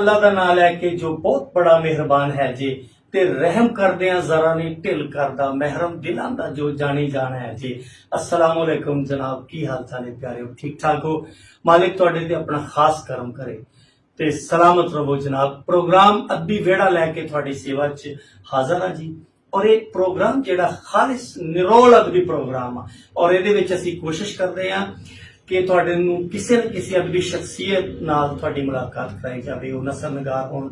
अल्लाह का नाम लैके जो बहुत बड़ा मेहरबान है जी, ते रहम करदियां जरा नहीं ढिल करदा, महरम दिलां दा जो जानी जाना है जी। अस्सलाम वालेकुम जनाब, की हाल चाल है प्यारे, ठीक ठाक हो? मालिक तुहाडे ते अपना खास करम करे ते सलामत रहो जनाब। प्रोग्राम अद्धी वेड़ा लैके तुहाडी सेवा च हाज़र हाँ जी। और ये प्रोग्राम जिहड़ा खालिस निरोल अदबी प्रोग्राम आ, और इहदे विच असीं कोशिश करदे हां कि तुहाडे नूं किसी न किसी अदबी शख्सियत नाल तुहाडी मुलाकात कराई जावे। वो नसर नगार होण,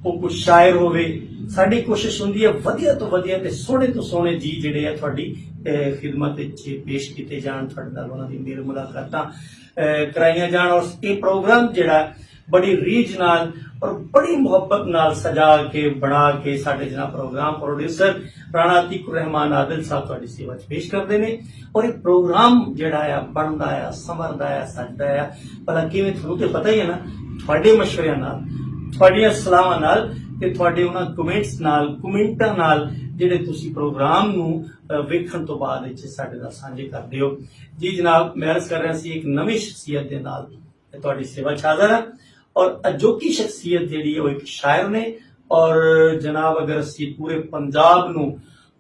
वो कुछ शायर होवे। साडी कोशिश हुंदी है वधिया तो वधिया ते सोहणे तो सोहणे जी जिहड़े आ तुहाडी खिदमत विच पेश कीते जाण, तुहाडे नाल उन्हां दी मेल मुलाकातां कराईयां जाण। और ये प्रोग्राम जिहड़ा बड़ी रीझ नाल और बड़ी मुहब्बत नाल सजा के बना के साडे जनाब प्रोग्राम प्रोड्यूसर राणा अतीकुर रहमान आदिल साहब तुहाडी सेवा च पेश करते हैं। और ये प्रोग्राम जिहड़ा आ बनदा आ, समरदा आ, सजदा आ भला किवें, तुहानूं ते पता ही है ना, तुहाडे मशवरिਆਂ नाल, तुहाडीਆਂ सलाहां नाल ते तुहाडे उन्हां कमेंट्स नाल, कमेंटां नाल ਜਿਹੜੇ ਤੁਸੀਂ ਪ੍ਰੋਗਰਾਮ ਨੂੰ ਵੇਖਣ ਤੋਂ ਬਾਅਦ ਵਿੱਚ ਸਾਡੇ ਨਾਲ ਸਾਂਝੇ ਕਰਦੇ ਹੋ ਜੀ। ਜਨਾਬ ਮੈਂ ਅਰਜ਼ ਕਰ ਰਿਹਾ ਸੀ ਇੱਕ ਨਵੀਂ ਸ਼ਖਸੀਅਤ ਦੇ ਨਾਲ ਤੁਹਾਡੀ ਸੇਵਾ ਚ ਹਾਜ਼ਰ ਹਾਂ। और अजोकी शख्सियत जी वो एक शायर ने। और जनाब अगर असी पूरे पंजाब नू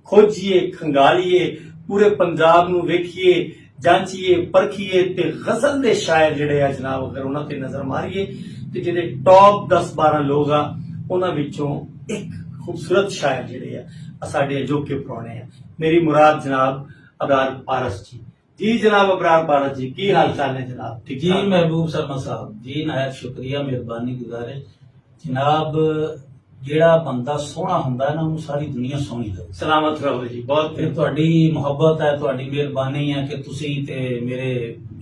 खोजिए, खंगालीए, पूरे पंजाब नू वेखिए, जांचिए, परखिए ते गजल दे शायर जिहड़े आ जनाब अगर उन्हां ते नजर मारिए ते जिहड़े टॉप 10-12 लोग आ उन्हां विचों एक खूबसूरत शायर जिहड़े आ साडे अजोके पुराने आ। मेरी मुराद जनाब अबरार पारस जी जनाब अबरार पारस जी, की हाल चाल है जनाब? ठीक जी महबूब शर्मा साहब जी, नायत शुक्रिया, मेहरबानी गुजारिश जनाब। जेड़ा बंदा सोहना हुंदा है ना, उन्हें सारी दुनिया सोहनी लगदी। सलामत रहो जी। बहुत फिर तुहाडी मुहब्बत है, तुहाडी मेहरबानी है कि तुसी ते मेरे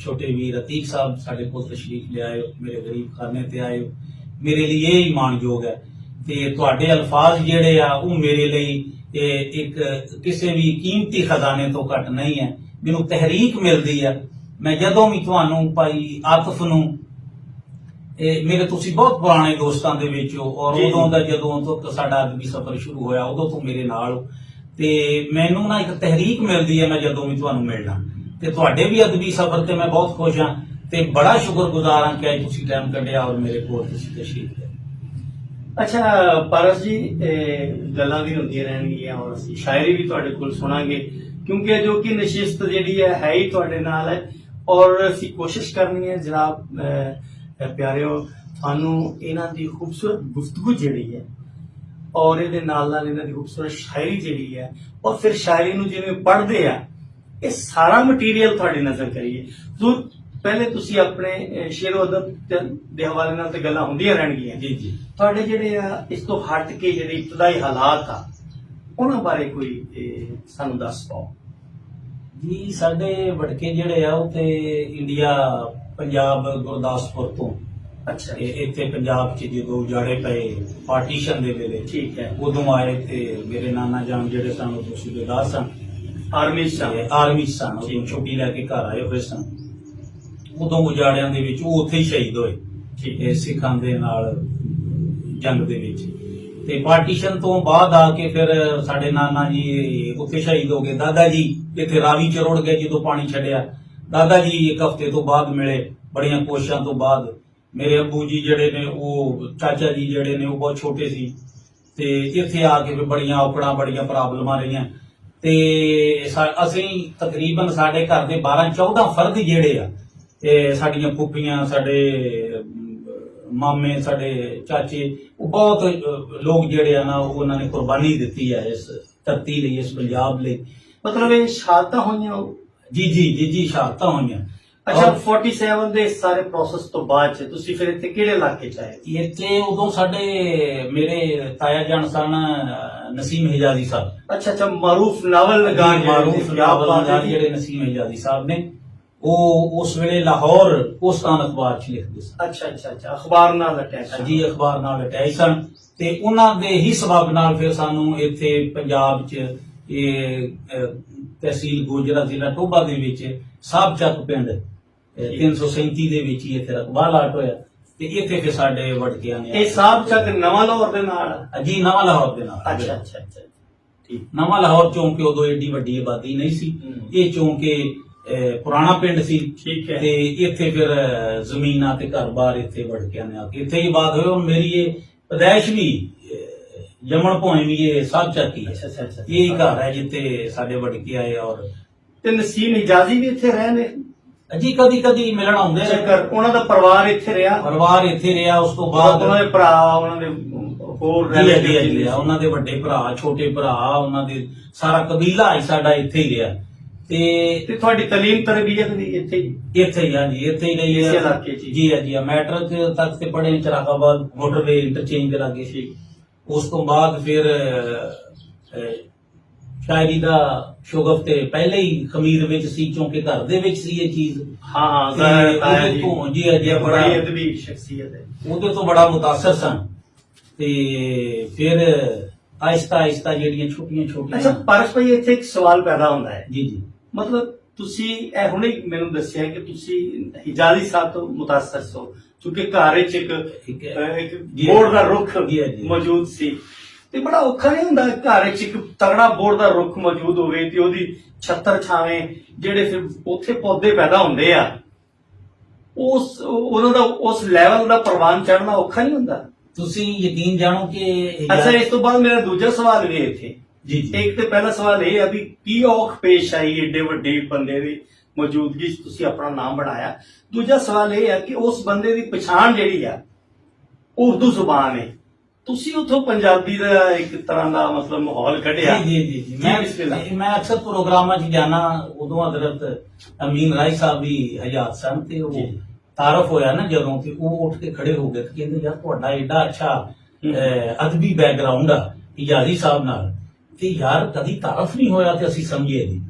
छोटे वीर अतीक साहब साडे कोल तशरीफ ले आए हो, मेरे गरीब खाने ते आए हो, मेरे लिए ये माणयोग है। ते तुहाडे अल्फाज जेड़े आ वो मेरे लिए एक किसी भी कीमती खजाने तो घट नहीं है। मैनू तहरीक मिलती है। मैं जदों भी तुहानू भाई आतिफ नू, मेरे तुसी बहुत पुराने दोस्तां दे विच हो, और उदों दा जदों तो साडा अदबी सफर शुरू होया उदों तो मेरे नाल हो, ते मैनू ना एक तहरीक मिलती है। मैं जदों भी तुहानू मिलना ते तुहाडे भी अदबी सफर ते मैं बहुत खुश हाँ ते बड़ा शुक्रगुजार हाँ कि अज तुसी टाइम कढिया और मेरे कोल तुसी तशरीफ ले। अच्छा पारस जी, गल्लां भी होंदियां रहणगीਆਂ और असीं शायरी भी तुहाडे कोल सुणांगे, क्योंकि जो कि नशिस्त जिहड़ी है ही तुहाडे नाल है। और असीं कोशिश करनी है जनाब प्यारिओ तुहानू इन्हां दी खूबसूरत गुफ्तगू जिहड़ी है और इहदे नाल नाल इन्हां दी खूबसूरत शायरी जिहड़ी है और फिर शायरी नू जिवें पढ़दे आ, ये सारा मटीरियल तुहाडी नजर करिए। जरूर पहले तुसी अपने शेरो अदब दे हवाले नाल ते गल्लां हुंदियां रहणगीਆਂ जी जी। तुहाडे जिहड़े आ इस तो हट के जिहड़े इब्तदाई हालात आ उन्हां बारे कोई सानू दस पाओ जी। साडे वड़के जिहड़े आ वो ते इंडिया पंजाब गुरदासपुर तो, अच्छा इत्थे पंजाब च जो उजाड़े पे पार्टीशन दे वेले, ठीक है, उदों आए ते मेरे नाना जान जिहड़े सन उदों सूबेदार सन, आर्मी सन, उदों छुट्टी लैके घर आए हुए सन। उदों उजाड़ियां दे विच वो उत्थे ही शहीद होए, ठीक है, सिखां दे नाल जंग दे विच। ते पार्टीशन तो बाद आके फिर साडे नाना जी उत्थे शहीद हो गए। दादा जी इत्थे रावी च रुड़ गए जदों पानी छड्डिया। दादा जी एक हफ्ते तो बाद मिले, बड़ियां कोशिशां तो बाद। मेरे अबू जी जिहड़े ने वो, चाचा जी जिहड़े ने वो बहुत छोटे सी ते इत्थे आके फिर बड़ियां औकड़ां, बड़ियां प्रॉब्लमां रहियां ते असीं तकरीबन साडे घर दे 12-14 फर्द जिहड़े आ, साडियां फुफियां, साडे मामे, साडे चाचे, वो बहुत लोग जिहड़े आ ना उन्होंने कुर्बानी दी है इस धरती लई, इस पंजाब लई। मतलब ये शहादतां होईयां? जी जी जी जी, शहादतां होईयां। अच्छा 47 ਦੇ ਸਾਰੇ ਪ੍ਰੋਸੈਸ ਤੋਂ ਬਾਅਦ ਚ ਤੁਸੀਂ ਫਿਰ ਇੱਥੇ ਕਿਹੜੇ ਇਲਾਕੇ ਚ ਆਏ? ਇੱਥੇ ਉਦੋਂ ਸਾਡੇ ਮੇਰੇ ਤਾਇਆ ਜਾਨ ਸਨ ਨਸੀਮ ਹਿਜਾਜ਼ੀ ਸਾਹਿਬ। ਅੱਛਾ ਅੱਛਾ, ਮਾਰੂਫ ਨਾਵਲ ਨਗਾਰ ਜਿਹੜੇ ਨਸੀਮ ਹਿਜਾਜ਼ੀ ਸਾਹਿਬ ਨੇ, ਉਹ ਉਸ ਵੇਲੇ ਲਾਹੌਰ ਪੋਸਤਾਨ ਅਖਬਾਰ ਚ ਲਿਖਦੇ ਸਨ। ਅੱਛਾ ਅੱਛਾ ਅੱਛਾ, ਅਖਬਾਰ ਨਾਲ ਅਟੈਚ? ਜੀ ਅਖਬਾਰ ਨਾਲ ਅਟੈਚ ਸਨ ਤੇ ਉਹਨਾਂ ਦੇ ਹੀ ਸਬਬ ਨਾਲ ਫਿਰ ਸਾਨੂੰ ਇੱਥੇ ਪੰਜਾਬ ਚ ਇਹ ਤਹਿਸੀਲ ਗੋਜਰਾ ਜ਼ਿਲ੍ਹਾ ਟੋਭਾ ਦੇ ਵਿੱਚ ਸਾਬ ਚੱਕ ਪਿੰਡ 337 ਦੇ ਵਿੱਚ ਹੀ ਇੱਥੇ ਰਕਬਾ ਲਾਟ ਹੋਇਆ ਤੇ ਇੱਥੇ ਫਿਰ ਸਾਡੇ ਵੜਕਿਆਂ ਨੇ। ਇਹ ਸਾਬ ਚੱਕ ਨਵਾਂ ਲਾਹੌਰ ਦੇ ਨਾਲ? ਜੀ ਨਵਾਂ ਲਾਹੌਰ ਦੇ ਨਾਲ। ਅੱਛਾ ਅੱਛਾ ਅੱਛਾ, ਠੀਕ। ਨਵਾਂ ਲਾਹੌਰ ਚੌਂਕੇ ਉਦੋਂ ਏਡੀ ਵੱਡੀ ਆਬਾਦੀ ਨਹੀਂ ਸੀ। ਇਹ ਚੌਂਕੇ ਪੁਰਾਣਾ ਪਿੰਡ ਸੀ। ਠੀਕ ਹੈ। ਤੇ ਇੱਥੇ ਫਿਰ ਜ਼ਮੀਨਾਂ ਤੇ ਘਰ-ਬਾਰ ਇੱਥੇ ਵੜਕਿਆਂ ਨੇ ਆ ਕੇ ਇੱਥੇ ਹੀ ਬਾਤ ਹੋਈ। ਹੁਣ ਮੇਰੀ ਇਹ ਪੈਦਾਇਸ਼ ਵੀ ਜੰਮਣ ਭੋਏ ਵੀ ਇਹ ਸਭ ਚੱਕੀ ਹੈ। ਅੱਛਾ। ਇਹ ਘਰ ਹੈ ਜਿੱਥੇ ਸਾਡੇ ਵੜਕੇ ਆਏ। ਔਰ ਤੇ ਨਸੀਮ ਹਿਜਾਜ਼ੀ ਵੀ ਇੱਥੇ ਰਹੇ ਨੇ? ਜੀ ਕਦੀ ਕਦੀ ਮਿਲਣ ਆਉਂਦੇ ਨੇ। ਚੱਕਰ ਉਹਨਾਂ ਦਾ ਪਰਿਵਾਰ ਇੱਥੇ ਰਿਹਾ? ਪਰਿਵਾਰ ਇੱਥੇ ਰਿਹਾ। ਉਸ ਤੋਂ ਬਾਅਦ ਉਹਨਾਂ ਦੇ ਭਰਾ, ਉਹਨਾਂ ਦੇ ਹੋਰ ਜੀ ਉਹਨਾਂ ਦੇ ਵੱਡੇ ਭਰਾ, ਛੋਟੇ ਭਰਾ, ਉਹਨਾਂ ਦੇ ਸਾਰਾ ਕਬੀਲਾ ਹੀ ਸਾਡਾ ਇੱਥੇ ਹੀ ਰਿਹਾ। ਤੇ ਤੁਹਾਡੀ ਤਾਲੀਮ ਤਰਬੀਅਤ ਵੀ ਇੱਥੇ ਹੀ? ਇੱਥੇ ਹੀ ਆ ਜੀ, ਇੱਥੇ ਹੀ ਰਹੀ ਹੈ। ਇਸੇ ਇਲਾਕੇ 'ਚ? ਜੀ ਆ ਜੀ, ਮੈਟ੍ਰਿਕ ਤੱਕ ਤੇ ਪੜ੍ਹੇ ਚਰਾਗਾਬਾਦ ਮੋਟਰਵੇ ਇੰਟਰਚੇਂਜ ਦੇ ਲਾਗੇ ਸੀ। ਉਸ ਤੋਂ ਬਾਅਦ ਫਿਰ ਸ਼ਾਇਰੀ ਦਾ ਸ਼ੁਗਫ ਤੇ ਪਹਿਲੇ ਹੀ ਖਮੀਰ ਵਿੱਚ ਸੀ, ਕਿਉਂਕਿ ਘਰ ਦੇ ਵਿੱਚ ਸੀ ਇਹ ਚੀਜ਼। ਹਾਂ ਜੀ ਆ ਜੀ, ਬੜੀ ਅਦਬੀ ਸ਼ਖਸੀਅਤ ਹੈ। ਉਹਦੇ ਤੋਂ ਬੜਾ ਮੁਤਾਸਰ ਸਨ। ਤੇ ਫਿਰ ਆਹਿਸਤਾ ਆਹਿਸਤਾ ਜਿਹੜੀਆਂ ਛੋਟੀਆਂ ਅੱਛਾ ਪਰਸ ਭਾਈ, ਇੱਥੇ ਇੱਕ ਸਵਾਲ ਪੈਦਾ ਹੁੰਦਾ ਹੈ। ਜੀ ਮਤਲਬ ਤੁਸੀਂ ਇਹ ਹੁਣੇ ਮੈਨੂੰ ਦੱਸਿਆ ਕਿ ਤੁਸੀਂ ਹਿਜਾਜ਼ੀ ਸਾਹਿਬ ਤੋਂ ਮੁਤਾਸਰ ਹੋ, ਕਿਉਂਕਿ ਘਰ ਵਿੱਚ ਇੱਕ ਬੋਰਡ ਦਾ ਰੁੱਖ ਮੌਜੂਦ ਸੀ। ਤੇ ਬੜਾ ਔਖਾ ਨਹੀਂ ਹੁੰਦਾ ਘਰ ਵਿੱਚ ਇੱਕ ਤਗੜਾ ਬੋਰਡ ਦਾ ਰੁੱਖ ਮੌਜੂਦ ਹੋਵੇ ਤੇ ਉਹਦੀ ਛੱਤਰ ਛਾਵੇਂ ਜਿਹੜੇ ਫਿਰ ਉੱਥੇ ਪੌਦੇ ਪੈਦਾ ਹੁੰਦੇ ਆ, ਉਹਨਾਂ ਦਾ ਉਸ ਲੈਵਲ ਦਾ ਪ੍ਰਵਾਨ ਚੜ੍ਹਨਾ ਔਖਾ ਨਹੀਂ ਹੁੰਦਾ? ਤੁਸੀਂ ਯਕੀਨ ਜਾਣੋ ਕਿ ਅੱਛਾ, ਇਸ ਤੋਂ ਬਾਅਦ ਮੇਰਾ ਦੂਜਾ ਸਵਾਲ ਵੀ ਇੱਥੇ ਜੀ ਇੱਕ ਤੇ ਪਹਿਲਾ ਸਵਾਲ ਇਹ ਹੈ ਵੀ ਕੀ ਔਖ ਪੇਸ਼ ਆਈ ਏਡੇ ਵੱਡੇ ਬੰਦੇ ਦੀ ਮੌਜੂਦਗੀ 'ਚ ਤੁਸੀਂ ਆਪਣਾ ਨਾਮ ਬਣਾਇਆ? ਦੂਜਾ ਸਵਾਲ ਇਹ ਹੈ ਕਿ ਉਸ ਬੰਦੇ ਦੀ ਪਛਾਣ ਜਿਹੜੀ ਆ ਉਰਦੂ ਜ਼ੁਬਾਨ ਹੈ, ਤੁਸੀਂ ਉਥੋਂ ਪੰਜਾਬੀ ਦਾ ਇੱਕ ਤਰ੍ਹਾਂ ਦਾ ਮਤਲਬ ਮਾਹੌਲ ਕੱਢਿਆ। ਜੀ ਮੈਂ ਅਕਸਰ ਪ੍ਰੋਗਰਾਮਾਂ 'ਚ ਜਾਣਾ, ਉਦੋਂ ਹਜ਼ਰਤ ਅਮੀਨ ਰਾਏ ਸਾਹਿਬ ਵੀ ਹਯਾਤ ਸਨ ਤੇ ਉਹ ਤਾਰਫ ਹੋਇਆ ਨਾ ਜਦੋਂ, ਤੇ ਉਹ ਉੱਠ ਕੇ ਖੜੇ ਹੋ ਗਏ ਤੇ ਕਹਿੰਦੇ ਯਾਰ ਤੁਹਾਡਾ ਏਡਾ ਅੱਛਾ ਅਦਬੀ ਬੈਕਗ੍ਰਾਉਂਡ ਆ ਹਿਜਾਜ਼ੀ ਸਾਹਿਬ ਨਾਲ, ਤੇ ਯਾਰ ਕਦੀ ਤਾਰਫ ਨਹੀਂ ਹੋਇਆ ਤੇ ਅਸੀਂ ਸਮਝੇ ਨਹੀਂ।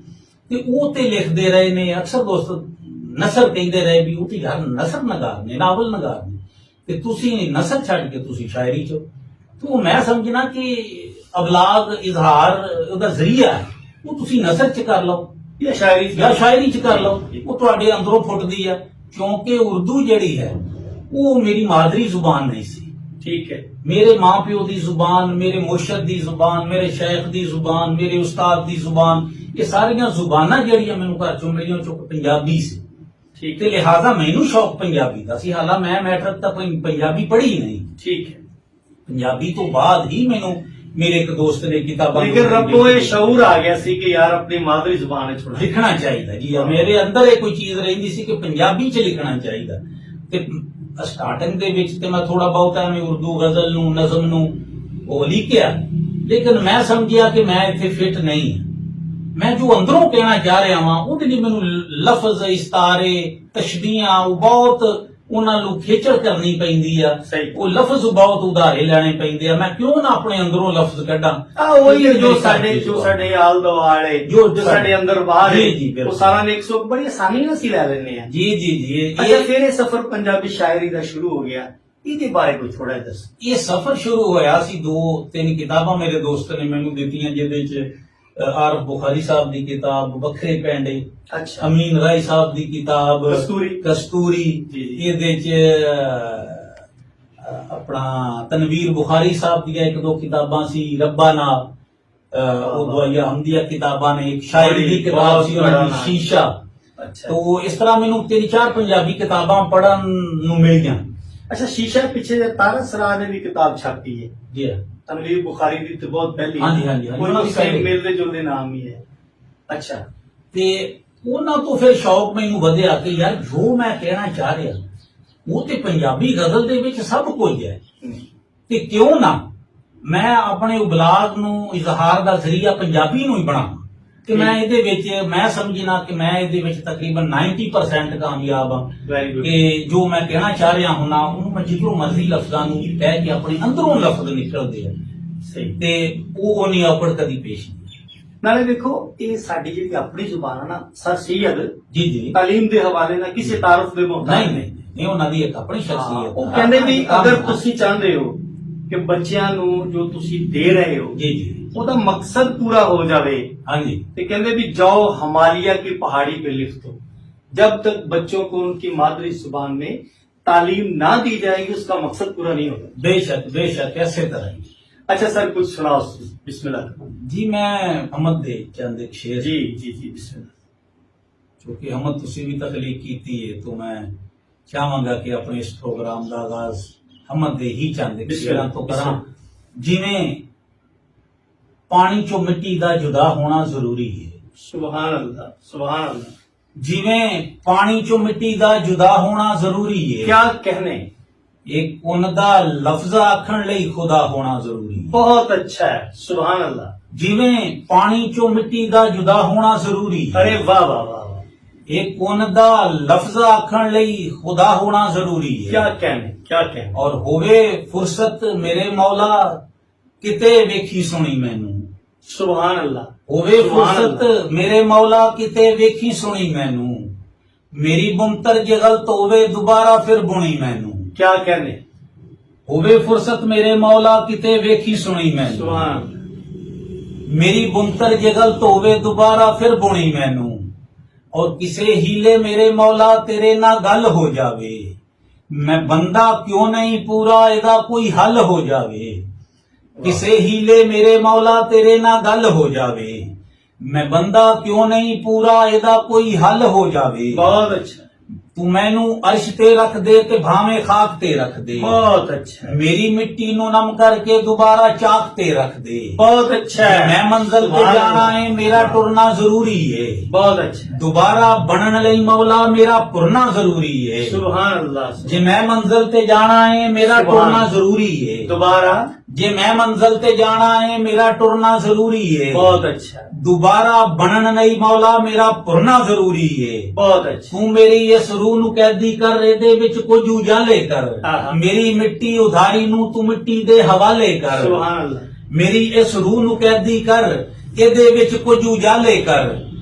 ਤੇ ਉਹ ਤੇ ਲਿਖਦੇ ਰਹੇ ਨੇ, ਅਕਸਰ ਦੋਸਤ ਨਸਰ ਕਹਿੰਦੇ ਰਹੇ ਵੀ ਉਹ ਤੇ ਯਾਰ ਨਸਰ ਨਗਾਰ ਨੇ, ਨਾਵਲ ਨਗਾਰ ਨੇ, ਤੇ ਤੁਸੀਂ ਨਸਰ ਛੱਡ ਕੇ ਤੁਸੀਂ ਸ਼ਾਇਰੀ 'ਚ। तो मैं समझना कि अबलाग इजहार ਉਹਦਾ ਜ਼ਰੀਆ ਹੈ, ਉਹ ਤੁਸੀਂ ਨਸਰ 'ਚ ਕਰ ਲਓ ਜਾਂ ਸ਼ਾਇਰੀ 'ਚ ਕਰ ਲਓ, ਉਹ ਤੁਹਾਡੇ ਅੰਦਰੋਂ ਫੁੱਟਦੀ ਹੈ। ਕਿਉਂਕਿ ਉਰਦੂ ਜਿਹੜੀ ਹੈ ਉਹ ਮੇਰੀ ਮਾਦਰੀ ਜ਼ੁਬਾਨ ਨਹੀਂ ਸੀ। ਠੀਕ ਹੈ। ਮੇਰੇ ਮਾਂ ਪਿਓ ਦੀ ਜ਼ੁਬਾਨ, ਮੇਰੇ ਮੁਰਸ਼ਦ ਦੀ ਜ਼ੁਬਾਨ, ਮੇਰੇ ਸ਼ੇਖ ਦੀ ਜ਼ੁਬਾਨ, ਮੇਰੇ ਉਸਤਾਦ ਦੀ ਜ਼ੁਬਾਨ, ਇਹ ਸਾਰੀਆਂ ਜ਼ੁਬਾਨਾਂ ਜਿਹੜੀਆਂ ਮੈਨੂੰ ਘਰ ਚੋਂ ਮਿਲੀਆਂ ਚੋਂ ਪੰਜਾਬੀ ਸੀ। ਠੀਕ ਤੇ ਲਿਹਾਜ਼ਾ ਮੈਨੂੰ ਸ਼ੌਕ ਪੰਜਾਬੀ ਦਾ ਸੀ। ਹਾਲਾਂ ਮੈਂ ਮੈਟ੍ਰਿਕ ਤੱਕ ਪੰਜਾਬੀ ਪੜ੍ਹੀ ਨਹੀਂ। ਠੀਕ ਹੈ। ਪੰਜਾਬੀ ਤੋਂ ਬਾਅਦ ਹੀ ਮੈਨੂੰ ਮੇਰੇ ਇੱਕ ਦੋਸਤ ਨੇ ਕਿਤਾਬਾਂ ਲੇਕਿਨ ਰੱਬੋਂ ਇਹ ਸ਼ਊਰ ਆ ਗਿਆ ਸੀ ਕਿ ਯਾਰ ਆਪਣੀ ਮਾਦਰੀ ਜ਼ੁਬਾਨ ਵਿੱਚ ਲਿਖਣਾ ਚਾਹੀਦਾ। ਜੀ ਮੇਰੇ ਅੰਦਰ ਇਹ ਕੋਈ ਚੀਜ਼ ਰਹਿੰਦੀ ਸੀ ਕਿ ਪੰਜਾਬੀ 'ਚ ਲਿਖਣਾ ਚਾਹੀਦਾ। ਤੇ ਸਟਾਰਟਿੰਗ ਦੇ ਵਿੱਚ ਤੇ ਮੈਂ ਥੋੜਾ ਬਹੁਤ ਐਵੇਂ ਉਰਦੂ ਗਜ਼ਲ ਨੂੰ, ਨਜ਼ਮ ਨੂੰ ਉਹ ਲਿਖਿਆ, ਲੇਕਿਨ ਮੈਂ ਸਮਝਿਆ ਕਿ ਮੈਂ ਇੱਥੇ ਫਿੱਟ ਨਹੀਂ। ਮੈਂ ਜੋ ਅੰਦਰੋਂ ਕਹਿਣਾ ਚਾਹ ਰਿਹਾ ਵਾਂ ਉਹਦੇ ਲਈ ਮੈਨੂੰ ਲਫ਼ਜ਼, ਇਸਤਾਰੇ, ਤਸ਼ਬੀਹਾਂ ਉਹ ਬਹੁਤ ਉਹਨਾਂ ਨੂੰ ਖੇਚਲ ਕਰਨੀ ਪੈਂਦੀ ਆ। ਉਹ ਲਫ਼ਜ਼ ਬਹੁਤ ਉਧਾਰੇ ਲੈਣੇ ਪੈਂਦੇ ਆ। ਮੈਂ ਕਿਉਂ ਨਾ ਆਪਣੇ ਅੰਦਰੋਂ ਲਫ਼ਜ਼ ਕੱਢਾਂ? ਉਹੀ ਜੋ ਸਾਡੇ ਆਲ ਦੁਆਲੇ ਜੋ ਸਾਡੇ ਅੰਦਰ ਬਾਹਰ ਹੈ, ਉਹ ਸਾਰਾ ਨੇ 100 ਬੜੀ ਆਸਾਨੀ ਨਾਲ ਅਸੀਂ ਲੈ ਲੈਂਦੇ ਆ। ਜੀ ਅੱਛਾ, ਫਿਰ ਇਹ ਸਫ਼ਰ ਪੰਜਾਬੀ ਸ਼ਾਇਰੀ ਦਾ ਸ਼ੁਰੂ ਹੋ ਗਿਆ, ਇਹਦੇ ਬਾਰੇ ਕੁਝ ਥੋੜਾ ਦੱਸ। ਇਹ ਸਫ਼ਰ ਸ਼ੁਰੂ ਹੋਇਆ ਸੀ 2-3 ਕਿਤਾਬਾਂ ਮੇਰੇ ਦੋਸਤ ਨੇ ਮੈਨੂੰ ਦਿੱਤੀਆਂ, ਜਿਹਦੇ 'ਚ ਆਰਫ ਬੁਖਾਰੀ ਸਾਹਿਬ ਦੀ ਕਿਤਾਬ ਵੱਖਰੇ ਪੈਂਡੇ, ਅਮੀਨ ਰਾਏ ਸਾਹਿਬ ਦੀ ਕਿਤਾਬ ਕਸਤੂਰੀ, ਇਹਦੇ 'ਚ ਆਪਣਾ ਤਨਵੀਰ ਬੁਖਾਰੀ ਸਾਹਿਬ ਦੀਆਂ 1-2 ਕਿਤਾਬਾਂ ਸੀ, ਰੱਬਾ ਨਾਲ ਉਹ ਦੁਆਇਆ ਹਮਦੀਆਂ ਕਿਤਾਬਾਂ ਨੇ, ਇੱਕ ਸ਼ਾਇਰੀ ਦੀ ਕਿਤਾਬ ਸੀ ਉਹਨਾਂ ਦੀ ਸ਼ੀਸ਼ਾ। तो इस तरह मैंने 3-4 पंजाबी किताबां पढ़न नूं मिलियां। अच्छा, शीशा पिछे तारा सरा ने भी किताब छापी है जी, तनवीर बुखारी दी तो बहुत पहली। हाँ जी हाँ जी, कोई सेम मिलदे जुलदे नाम ही है। अच्छा, ते ਉਹਨਾਂ ਤੋਂ ਫਿਰ ਸ਼ੌਕ ਮੈਨੂੰ ਵਧਿਆ ਕਿ ਯਾਰ ਜੋ ਮੈਂ ਕਹਿਣਾ ਚਾਹ ਰਿਹਾ ਉਹ ਤੇ ਪੰਜਾਬੀ ਗਜ਼ਲ ਦੇ ਵਿੱਚ ਸਭ ਕੁਝ ਹੈ, ਤੇ ਕਿਉਂ ਨਾ ਮੈਂ ਆਪਣੇ ਉਬਲਾਗ ਨੂੰ ਇਜ਼ਹਾਰ ਦਾ ਜ਼ਰੀਆ ਪੰਜਾਬੀ ਨੂੰ ਹੀ ਬਣਾਵਾਂ। ਤੇ ਮੈਂ ਇਹਦੇ ਵਿੱਚ ਮੈਂ ਸਮਝਣਾ ਕਿ ਮੈਂ ਇਹਦੇ ਵਿੱਚ ਤਕਰੀਬਨ 90% ਕਾਮਯਾਬ ਹਾਂ ਕਿ ਜੋ ਮੈਂ ਕਹਿਣਾ ਚਾਹ ਰਿਹਾ ਹੁਣਾ ਉਹਨੂੰ ਮੈਂ ਜਿੱਧਰੋਂ ਮਰਜ਼ੀ ਲਫ਼ਜ਼ਾਂ ਨੂੰ ਕਹਿ ਕੇ ਆਪਣੇ ਅੰਦਰੋਂ ਲਫ਼ਜ਼ ਨਿਕਲਦੇ ਆ ਤੇ ਉਹ ਨਹੀਂ ਔਕੜ ਕਦੀ ਪੇਸ਼ ਨਹੀਂ। ਨਾਲੇ ਦੇਖੋ ਇਹ ਸਾਡੀ ਜਿਹੜੀ ਆਪਣੀ ਜ਼ੁਬਾਨ ਹੈ ਨਾ, ਸਰ ਸੈਯਦ ਜੀ ਤਾਲੀਮ ਦੇ ਹਵਾਲੇ ਨਾਲ ਕਿਸੇ ਤਾਰਫ ਦੇ ਮੁਹਤਾਜ ਨਹੀਂ, ਉਹਨਾਂ ਦੀ ਇੱਕ ਆਪਣੀ ਸ਼ਖਸੀਅਤ। ਉਹ ਕਹਿੰਦੇ ਵੀ ਅਗਰ ਤੁਸੀਂ ਚਾਹੁੰਦੇ ਹੋ ਕਿ ਬੱਚਿਆਂ ਨੂੰ ਜੋ ਤੁਸੀਂ ਦੇ ਰਹੇ ਹੋ ਜੀ ਉਹਦਾ मकसद पूरा हो जावे, हाँ जी, तो कहते भी जाओ हिमालय की पहाड़ी पे लिख दो, जब तक बच्चों को उनकी मादरी जुबान में तालीम ना दी जाएगी उसका मकसद पूरा नहीं होगा। बेशक ऐसे तरह ही। अच्छा सर, कुछ सुनाओ बिस्मिल्लाह। जी मैं अहमद दे चंद एक शेर। जी बिस्मिल्लाह। ਕਿਉਂਕਿ ਹਮਦ ਤੁਸੀਂ ਵੀ ਤਖਲੀਕ ਕੀਤੀ ਹੈ ਤਾਂ ਮੈਂ ਚਾਹਾਂਗਾ ਕਿ ਆਪਣੇ ਇਸ ਪ੍ਰੋਗਰਾਮ ਦਾ ਆਗਾਜ਼ ਹਮਦ ਦੇ ਹੀ ਚੰਦ ਸ਼ੇਰਾਂ ਤੋਂ ਕਰਾਂ। ਜਿਵੇਂ ਪਾਣੀ ਚੋਂ ਮਿੱਟੀ ਦਾ ਜੁਦਾ ਹੋਣਾ ਜ਼ਰੂਰੀ ਹੈ, ਸੁਭਾਨ ਅੱਲਾਹ, ਸੁਭਾਨ ਅੱਲਾਹ। ਜਿਵੇਂ ਪਾਣੀ ਚੋਂ ਮਿੱਟੀ ਦਾ ਜੁਦਾ ਹੋਣਾ ਜ਼ਰੂਰੀ ਹੈ, क्या कहने, ਇੱਕ ਉਹਨਾਂ ਦਾ ਲਫ਼ਜ਼ ਆਖਣ ਲਈ ਖੁਦਾ ਹੋਣਾ ਜ਼ਰੂਰੀ ਹੈ। बहुत अच्छा है, सुभान अल्लाह। ਜਿਵੇਂ ਪਾਣੀ ਚੋਂ ਮਿੱਟੀ ਦਾ ਜੁਦਾ ਹੋਣਾ ਜ਼ਰੂਰੀ ਹੈ, अरे वाह वाह वाह वाह, ਇੱਕ ਉਹਨਾਂ ਦਾ ਲਫ਼ਜ਼ ਆਖਣ ਲਈ ਖੁਦਾ ਹੋਣਾ ਜ਼ਰੂਰੀ ਹੈ। क्या कहने, क्या कहने। ਔਰ ਹੋਵੇ ਫੁਰਸਤ ਮੇਰੇ ਮੌਲਾ ਕਿਤੇ ਵੇਖੀ ਸੁਣੀ ਮੈਨੂੰ, सुभान अल्लाह, ਹੋਵੇ सुभान ਫੁਰਸਤ अल्लाह। ਮੇਰੇ ਮੌਲਾ ਕਿਤੇ ਵੇਖੀ ਸੁਣੀ ਮੈਨੂੰ, ਮੇਰੀ ਬੁਮਤਰ ਜੇ ਗਲਤ ਹੋਵੇ ਦੁਬਾਰਾ ਫਿਰ ਬੁਣੀ ਮੈਨੂੰ, क्या कहने, ਹੋਵੇ ਫੁਰਸਤ ਮੇਰੇ ਮੌਲਾ ਕਿਤੇ ਵੇਖੀ ਸੁਣੀ ਮੈਨੂੰ, सुभान। ਮੇਰੀ ਬੁਮਤਰ ਜੇ ਗਲਤ ਹੋਵੇ ਦੁਬਾਰਾ ਫਿਰ ਬੁਣੀ ਮੈਨੂੰ, ਔਰ ਕਿਸੇ ਹੀਲੇ ਮੇਰੇ ਮੌਲਾ ਤੇਰੇ ਨਾਲ ਗੱਲ ਹੋ ਜਾਵੇ, ਮੈਂ ਬੰਦਾ ਕਿਉਂ ਨਹੀਂ ਪੂਰਾ ਇਹਦਾ ਕੋਈ ਹੱਲ ਹੋ ਜਾਵੇ, ਕਿਸੇ ਹੀਲੇ ਮੇਰੇ ਮੌਲਾ ਤੇਰੇ ਨਾਲ ਗੱਲ ਹੋ ਜਾਵੇ, ਮੈਂ ਬੰਦਾ ਕਿਉਂ ਨਹੀਂ ਪੂਰਾ ਇਹਦਾ ਕੋਈ ਹੱਲ ਹੋ ਜਾਵੇ, बहुत अच्छा, ਤੂੰ ਮੈਨੂੰ ਅਰਸ਼ ਤੇ ਰੱਖ ਦੇ ਤੇ ਭਾਵੇਂ ਖਾਕ ਤੇ ਰੱਖ ਦੇ, बहुत अच्छा, ਮੇਰੀ ਮਿੱਟੀ ਨੂੰ ਨਮ ਕਰਕੇ ਦੁਬਾਰਾ ਚਾਕ ਤੇ ਰੱਖ ਦੇ, बहुत अच्छा है। ਮੈਂ ਮੰਜ਼ਲ ਤੇ सुभान ਜਾਣਾ अल्लाह, ਹੈ ਮੇਰਾ ਟੁਰਨਾ ਜ਼ਰੂਰੀ ਹੈ, बहुत अच्छा, ਦੁਬਾਰਾ ਬਣਨ ਲਈ ਮੌਲਾ ਮੇਰਾ ਪੁਰਨਾ ਜ਼ਰੂਰੀ ਹੈ, सुभान अल्लाह। ਜੇ ਮੈਂ ਮੰਜ਼ਲ ਤੇ ਜਾਣਾ ਹੈ ਮੇਰਾ ਸੁਭਾਨ। ਟੁਰਨਾ ਜ਼ਰੂਰੀ ਹੈ, दोबारा, ਜੇ ਮੈਂ ਮੰਜ਼ਲ ਤੇ ਜਾਣਾ ਹੈ ਮੇਰਾ ਟੁਰਨਾ ਜ਼ਰੂਰੀ ਹੈ, बहुत अच्छा, ਦੁਬਾਰਾ ਬਣਨ ਲਈ ਮੌਲਾ ਮੇਰਾ ਪੁਰਨਾ ਜ਼ਰੂਰੀ ਹੈ, बहुत अच्छा, ਤੂੰ ਮੇਰੀ ਇਸ ਰੂਹ ਨੂੰ ਕੈਦੀ ਕਰ, ਇਹਦੇ ਵਿੱਚ ਕੁਝ ਉਜਾਲੇ ਕਰ, ਆਹਾ। ਮੇਰੀ ਮਿੱਟੀ ਉਧਾਰੀ ਨੂੰ ਤੂੰ ਮਿੱਟੀ ਦੇ ਹਵਾਲੇ ਕਰ, सुभान अल्लाह, ਮੇਰੀ ਇਸ ਰੂਹ ਨੂੰ ਕੈਦੀ ਕਰ, ਇਹਦੇ ਵਿੱਚ ਕੁਝ ਉਜਾਲੇ ਕਰ,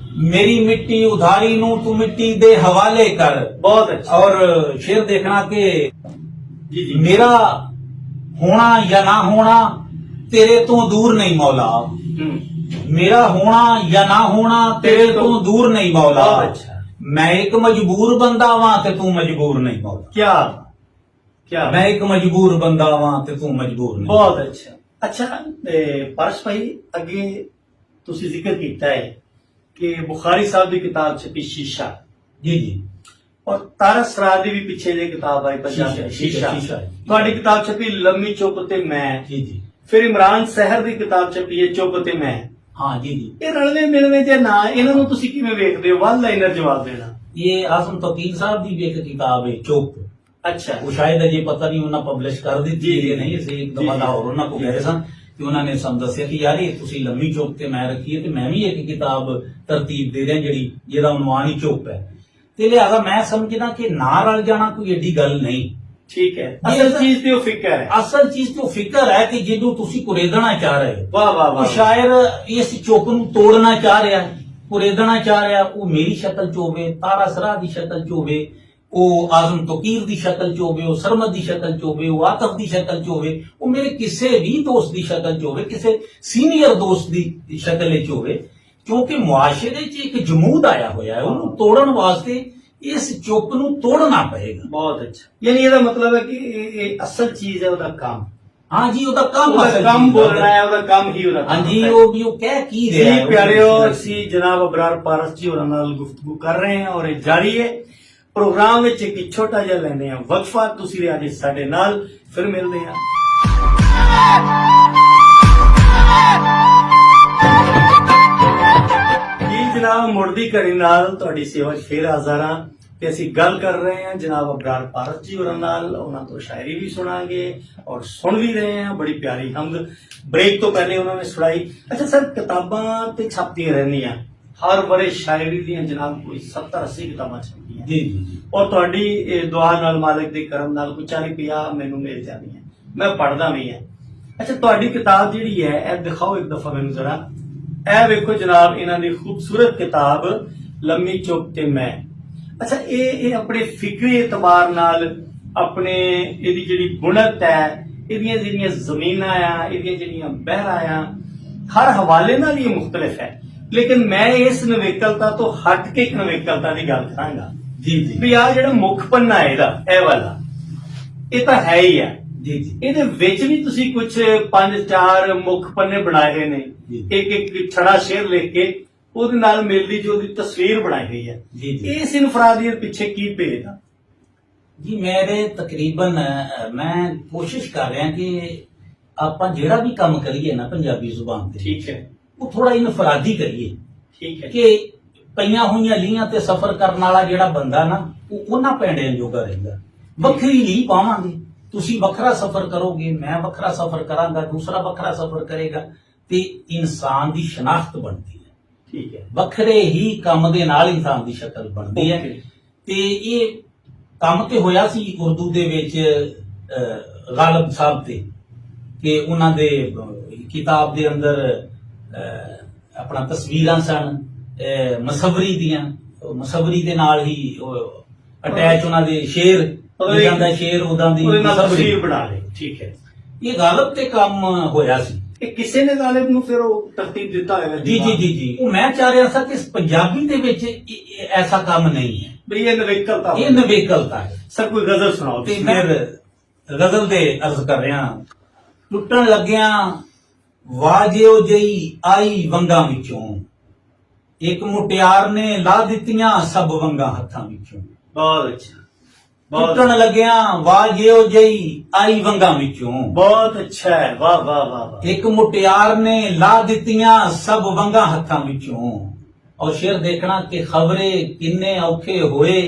ਮੇਰੀ ਮਿੱਟੀ ਉਧਾਰੀ ਨੂੰ ਤੂੰ ਮਿੱਟੀ ਦੇ ਹਵਾਲੇ ਕਰ, बहुत अच्छा। ਔਰ ਸ਼ੇਰ ਦੇਖਣਾ ਕਿ जी जी, ਮੇਰਾ ਹੋਣਾ ਜਾਂ ਨਾ ਹੋਣਾ ਤੇਰੇ ਤੋਂ ਦੂਰ ਨਹੀਂ ਮੌਲਾ, हम्म, ਮੇਰਾ ਹੋਣਾ ਜਾਂ ਨਾ ਹੋਣਾ ਤੇਰੇ ਤੋਂ ਦੂਰ ਨਹੀਂ ਮੌਲਾ, बहुत अच्छा, ਮੈਂ ਇੱਕ ਮਜਬੂਰ ਬੰਦਾ ਵਾਂ ਤੇ ਤੂੰ ਮਜਬੂਰ ਨਹੀਂ ਮੌਲਾ, क्या क्या, ਮੈਂ ਇੱਕ ਮਜਬੂਰ ਬੰਦਾ ਵਾਂ ਤੇ ਤੂੰ ਮਜਬੂਰ ਨਹੀਂ। बहुत अच्छा। अच्छा, पारस भाई, अगे तुसी जिक्र कीता है कि बुखारी साहब की किताब छपी शीशा, ਜੀ ਜੀ और तारा सरार दी भी पीछे जे किताब आई पंजाबी शीशा, शीशा। ਤੁਹਾਡੀ किताब छपी लम्मी चुप ते मैं, ਜੀ ਜੀ फिर इमरान सहर ਦੀ किताब छपी है चुप ते मैं। ਹਾਂ ਜੀ ਜੀ ਇਹ ਰਲਵੇਂ ਮਿਲਵੇਂ ਜੇ ਨਾ, ਇਹਨਾਂ ਨੂੰ ਤੁਸੀਂ ਕਿਵੇਂ ਵੇਖਦੇ ਹੋ? ਵਨ ਲਾਈਨਰ ਜਵਾਬ ਦੇਣਾ। ਇਹ ਆਜ਼ਮ ਤੌਕੀਰ ਸਾਹਿਬ ਦੀ ਵੀ ਇੱਕ ਕਿਤਾਬ ਹੈ ਚੁੱਪ, ਅੱਛਾ, ਉਹ ਸ਼ਾਇਦ ਅਜੇ ਪਤਾ ਨਹੀਂ ਉਹਨਾਂ ਪਬਲਿਸ਼ ਕਰ ਦਿੱਤੀ ਹੈ ਕਿ ਨਹੀਂ, ਅਸੀਂ ਇੱਕ ਜੀ, ਦਫਾ ਜੀ। ਲਾਹੌਰ ਉਹਨਾਂ ਕੋਲ ਗਏ ਸਾਂ ਤੇ ਉਹਨਾਂ ਨੇ ਸਾਨੂੰ ਦੱਸਿਆ ਕਿ ਯਾਰ ਇਹ ਤੁਸੀਂ ਲੰਮੀ ਚੁੱਪ ਤੇ ਮੈਂ ਰੱਖੀ ਹੈ ਤੇ ਮੈਂ ਵੀ ਇੱਕ ਕਿਤਾਬ ਤਰਤੀਬ ਦੇ ਰਿਹਾ ਜਿਹਦਾ ਉਨਵਾਨ ਹੀ ਚੁੱਪ ਹੈ, ਤੇ ਲਿਹਾਜ਼ਾ ਮੈਂ ਸਮਝਦਾ ਕਿ ਨਾ ਰਲ ਜਾਣਾ ਕੋਈ ਏਡੀ ਗੱਲ ਨਹੀਂ। ਠੀਕ ਹੈ, ਅਸਲ ਚੀਜ਼ ਤੇ ਉਹ ਫਿਕਰ ਹੈ। ਅਸਲ ਚੀਜ਼ ਤੇ ਉਹ ਫਿਕਰ ਹੈ ਕਿ ਜਿਹਨੂੰ ਤੁਸੀਂ ਕੁਰੇਦਣਾ ਚਾਹ ਰਹੇ ਹੋ, ਵਾਹ ਵਾਹ ਉਹ ਵਾਹ, ਸ਼ਾਇਰ ਇਸ ਚੁੱਪ ਨੂੰ ਤੋੜਨਾ ਚਾਹ ਰਿਹਾ ਹੈ, ਕੁਰੇਦਣਾ ਚਾਹ ਰਿਹਾ, ਉਹ ਮੇਰੀ ਸ਼ਕਲ ਚ ਹੋਵੇ, ਤਾਰਾ ਸਰਾ ਦੀ ਸ਼ਕਲ ਚ ਹੋਵੇ, ਉਹ ਆਜ਼ਮ ਤੌਕੀਰ ਦੀ ਸ਼ਕਲ ਚ ਹੋਵੇ, ਉਹ ਸਰਮਦ ਦੀ ਸ਼ਕਲ ਚ ਹੋਵੇ, ਉਹ ਆਤਫ ਦੀ ਸ਼ਕਲ ਚ ਹੋਵੇ, ਉਹ ਮੇਰੇ ਕਿਸੇ ਵੀ ਦੋਸਤ ਦੀ ਸ਼ਕਲ ਚ ਹੋਵੇ, ਕਿਸੇ ਸੀਨੀਅਰ ਦੋਸਤ ਦੀ ਸ਼ਕਲ ਚ ਹੋਵੇ, ਕਿਉਂਕਿ ਮੁਆਸ਼ਰੇ 'ਚ ਇੱਕ ਜਮੂਦ ਆਇਆ ਹੋਇਆ ਹੈ, ਉਹਨੂੰ ਤੋੜਨ ਵਾਸਤੇ ਇਸ ਚੁੱਪ ਨੂੰ ਤੋੜਨਾ ਪਏਗਾ। ਬਹੁਤ ਅੱਛਾ, ਯਾਨੀ ਇਹਦਾ ਮਤਲਬ ਹੈ ਕਿ ਇਹ ਅਸਲ ਚੀਜ਼ ਹੈ, ਉਹਦਾ ਕੰਮ। ਹਾਂ ਜੀ, ਉਹਦਾ ਕੰਮ ਉਹਦਾ ਅਸਲ ਕੰਮ ਚੀਜ਼ ਬੋਲਣਾ ਹੈ, ਉਹਦਾ ਕੰਮ ਹੀ ਉਹਦਾ ਕੰਮ ਹਾਂਜੀ, ਹੈ। ਉਹ ਵੀ ਉਹ ਕਹਿ ਕੀ ਰਿਹਾ ਜੀ ਹੈ, ਪਿਆਰਿਓ, ਉਹ ਅਸੀਂ ਜਨਾਬ ਅਬਰਾਰ ਪਾਰਸ ਜੀ ਹੋਰਾਂ ਨਾਲ ਗੁਫ਼ਤਗੂ ਕਰ ਰਹੇ ਹਾਂ ਔਰ ਇਹ ਜਾਰੀ ਹੈ। ਪ੍ਰੋਗਰਾਮ ਵਿੱਚ ਇੱਕ ਛੋਟਾ ਜਿਹਾ ਲੈਂਦੇ ਹਾਂ ਵਕਫਾ, ਤੁਸੀਂ ਰਿਹਾ ਜੀ ਸਾਡੇ ਨਾਲ, ਫਿਰ ਮਿਲਦੇ ਹਾਂ। ਜੀ ਜਨਾਬ, ਮੁੜਦੀ ਘੜੀ ਨਾਲ ਤੁਹਾਡੀ ਸੇਵਾ 'ਚ ਫੇਰ ਹਾਜ਼ਰ ਹਾਂ ਤੇ ਅਸੀਂ ਗੱਲ ਕਰ ਰਹੇ ਹਾਂ ਜਨਾਬ ਅਬਰਾਰ ਪਾਰਸ ਜੀ ਹੋਰਾਂ ਨਾਲ। ਉਹਨਾਂ ਤੋਂ ਸ਼ਾਇਰੀ ਵੀ ਸੁਣਾਂਗੇ ਔਰ ਸੁਣ ਵੀ ਰਹੇ ਹਾਂ, ਬੜੀ ਪਿਆਰੀ ਹਮਦ ਬ੍ਰੇਕ ਤੋਂ ਪਹਿਲੇ ਉਹਨਾਂ ਨੇ ਸੁਣਾਈ। ਅੱਛਾ ਸਰ, ਕਿਤਾਬਾਂ ਤੇ ਛਪਦੀਆਂ ਰਹਿੰਦੀਆਂ ਹਰ ਵਰੇ ਸ਼ਾਇਰੀ ਦੀਆਂ ਜਨਾਬ ਕੋਈ 70-80 ਕਿਤਾਬਾਂ ਛਪਦੀਆਂ ਜੀ ਜੀ ਔਰ ਤੁਹਾਡੀ ਇਹ ਦੁਆ ਨਾਲ, ਮਾਲਕ ਦੇ ਕਰਮ ਨਾਲ ਕੋਈ 40-50 ਮੈਨੂੰ ਮਿਲ ਜਾਂਦੀਆਂ, ਮੈਂ ਪੜ੍ਹਦਾ ਵੀ ਹਾਂ। ਅੱਛਾ, ਤੁਹਾਡੀ ਕਿਤਾਬ ਜਿਹੜੀ ਹੈ ਇਹ ਦਿਖਾਓ ਇੱਕ ਦਫਾ ਮੈਨੂੰ ਜ਼ਰਾ। ਇਹ ਵੇਖੋ ਜਨਾਬ, ਇਹਨਾਂ ਦੀ ਖੂਬਸੂਰਤ ਕਿਤਾਬ ਲੰਮੀ ਚੁੱਪ ਤੇ ਮੈਂ। ਅੱਛਾ, ਇਹ ਆਪਣੇ ਫਿਕਰੀ ਇਤਬਾਰ ਨਾਲ, ਆਪਣੇ ਇਹਦੀ ਜਿਹੜੀ ਬੁਣਤ ਹੈ, ਇਹਦੀਆਂ ਜਿਹੜੀਆਂ ਜ਼ਮੀਨਾਂ ਆ, ਇਹਦੀਆਂ ਜਿਹੜੀਆਂ ਬਹਿਰਾਂ ਆ, ਹਰ ਹਵਾਲੇ ਨਾਲ ਇਹ ਮੁਖਤਲਿਫ ਹੈ। ਲੇਕਿਨ ਮੈਂ ਇਸ ਨਵੇਕਲਤਾ ਤੋਂ ਹਟ ਕੇ ਇੱਕ ਨਵੇਕਲਤਾ ਦੀ ਗੱਲ ਕਰਾਂਗਾ ਜੀ ਜੀ ਵੀ ਆ ਜਿਹੜਾ ਮੁੱਖ ਪੰਨਾ ਇਹਦਾ, ਇਹ ਵਾਲਾ, ਇਹ ਤਾਂ ਹੈ ਹੀ ਆ। ਜੀ ਜੀ ਇਹਦੇ ਵਿੱਚ ਵੀ ਤੁਸੀਂ ਕੁਝ 5-4 ਮੁੱਖ ਪੰਨੇ ਬਣਾਏ ਹੋਏ ਨੇ, ਜੀ। ਇੱਕ ਛੜਾ ਸ਼ੇਰ ਲਿਖ ਕੇ ਉਹਦੇ ਨਾਲ ਮਿਲਦੀ ਜੋ ਉਹਦੀ ਤਸਵੀਰ ਬਣਾਈ ਹੋਈ ਹੈ। ਜੀ ਜੀ ਇਸ ਇਨਫਰਾਦੀਅਤ ਪਿੱਛੇ ਕੀ ਭੇਦ ਆ? ਜੀ ਮੇਰੇ ਤਕਰੀਬਨ ਮੈਂ ਕੋਸ਼ਿਸ਼ ਕਰ ਰਿਹਾ ਕਿ ਆਪਾਂ ਜਿਹੜਾ ਵੀ ਕੰਮ ਕਰੀਏ ਨਾ ਪੰਜਾਬੀ ਜ਼ੁਬਾਨ ਤੇ ਠੀਕ ਹੈ, ਉਹ ਥੋੜਾ ਇਨਫਰਾਦੀ ਕਰੀਏ ਠੀਕ ਹੈ, ਕਿ ਪਈਆਂ ਹੋਈਆਂ ਲੀਹਾਂ ਤੇ ਸਫ਼ਰ ਕਰਨ ਵਾਲਾ ਜਿਹੜਾ ਬੰਦਾ ਨਾ ਉਹ ਉਹਨਾਂ ਪੈਂਡਿਆਂ ਜੋਗਾ ਰਹਿੰਦਾ। ਵੱਖਰੀ ਲੀਹ ਪਾਵਾਂਗੇ, ਤੁਸੀਂ ਵੱਖਰਾ ਸਫ਼ਰ ਕਰੋਗੇ, ਮੈਂ ਵੱਖਰਾ ਸਫ਼ਰ ਕਰਾਂਗਾ, ਦੂਸਰਾ ਵੱਖਰਾ ਸਫ਼ਰ ਕਰੇਗਾ, ਤੇ ਇਨਸਾਨ ਦੀ ਸ਼ਨਾਖਤ ਬਣਦੀ ਹੈ। ਠੀਕ ਹੈ, ਵੱਖਰੇ ਹੀ ਕੰਮ ਦੇ ਨਾਲ ਇਨਸਾਨ ਦੀ ਸ਼ਕਲ ਬਣਦੀ ਹੈ। Okay. ਤੇ ਇਹ ਕੰਮ ਤੇ ਹੋਇਆ ਸੀ ਉਰਦੂ ਦੇ ਵਿੱਚ ਗਾਲਬ ਸਾਹਿਬ ਤੇ, ਕਿ ਉਹਨਾਂ ਦੇ ਕਿਤਾਬ ਦੇ ਅੰਦਰ ਆਪਣਾ ਤਸਵੀਰਾਂ ਸਨ ਮਸਵਰੀ ਦੀਆਂ, ਮਸਵਰੀ ਦੇ ਨਾਲ ਹੀ ਅਟੈਚ ਉਹਨਾਂ ਦੇ ਸ਼ੇਰ ਜਾਂਦਾ, ਸ਼ੇਰ ਉਹਦਾਂ ਦੀ ਉਹਦੇ ਨਾਲ ਮਸਵਰੀ ਤਸਵੀਰ ਬਣਾ ਲਈ। ਠੀਕ ਹੈ, ਇਹ ਗਾਲਬ ਤੇ ਕੰਮ ਹੋਇਆ ਸੀ। ਇਹ ਕਿਸੇ ਨੇ ਗਾਲਿਬ ਨੂੰ ਫਿਰ ਉਹ ਤਰਤੀਬ ਦਿੱਤਾ ਹੋਵੇਗਾ? ਜੀ ਜੀ ਜੀ ਜੀ ਉਹ ਮੈਂ ਚਾਹ ਰਿਹਾ ਸੀ ਕਿ ਪੰਜਾਬੀ ਦੇ ਵਿੱਚ ਐਸਾ ਕੰਮ ਨਹੀਂ ਹੈ, ਬਈ ਇਹ ਨਵੇਕਲਤਾ ਇਹ ਨਵੇਕਲਤਾ ਹੈ। ਸਰ ਕੋਈ ਗਜ਼ਲ ਸੁਣਾਓ। ਤੇ ਫਿਰ ਗਜ਼ਲ ਦੇ ਅਰਜ਼ ਕਰ ਰਿਹਾ, ਟੁੱਟਣ ਲੱਗਿਆ ਵਾਜਿਓ ਜਈ ਆਈ ਵੰਗਾਂ ਵਿੱਚੋਂ, ਇੱਕ ਮੁਟਿਆਰ ਨੇ ਲਾ ਦਿੱਤੀਆਂ ਸਭ ਵੰਗਾਂ ਹੱਥਾਂ ਵਿੱਚੋਂ। ਬਹੁਤ ਅੱਛਾ, ਟੁੱਟਣ ਲੱਗਿਆ ਵਾਜਿਓ ਜਈ ਆਈ ਵੰਗਾਂ ਵਿੱਚੋਂ, ਬਹੁਤ ਅੱਛਾ ਹੈ, ਵਾਹ ਵਾਹ ਵਾਹ ਵਾਹ। ਇੱਕ ਮੁਟਿਆਰ ਨੇ ਲਾ ਦਿੱਤੀਆਂ ਸਭ ਵੰਗਾਂ ਹੱਥਾਂ ਵਿੱਚੋਂ। ਔਰ ਸ਼ੇਰ ਦੇਖਣਾ ਕਿ ਖਬਰੇ ਕਿੰਨੇ ਔਖੇ ਹੋਏ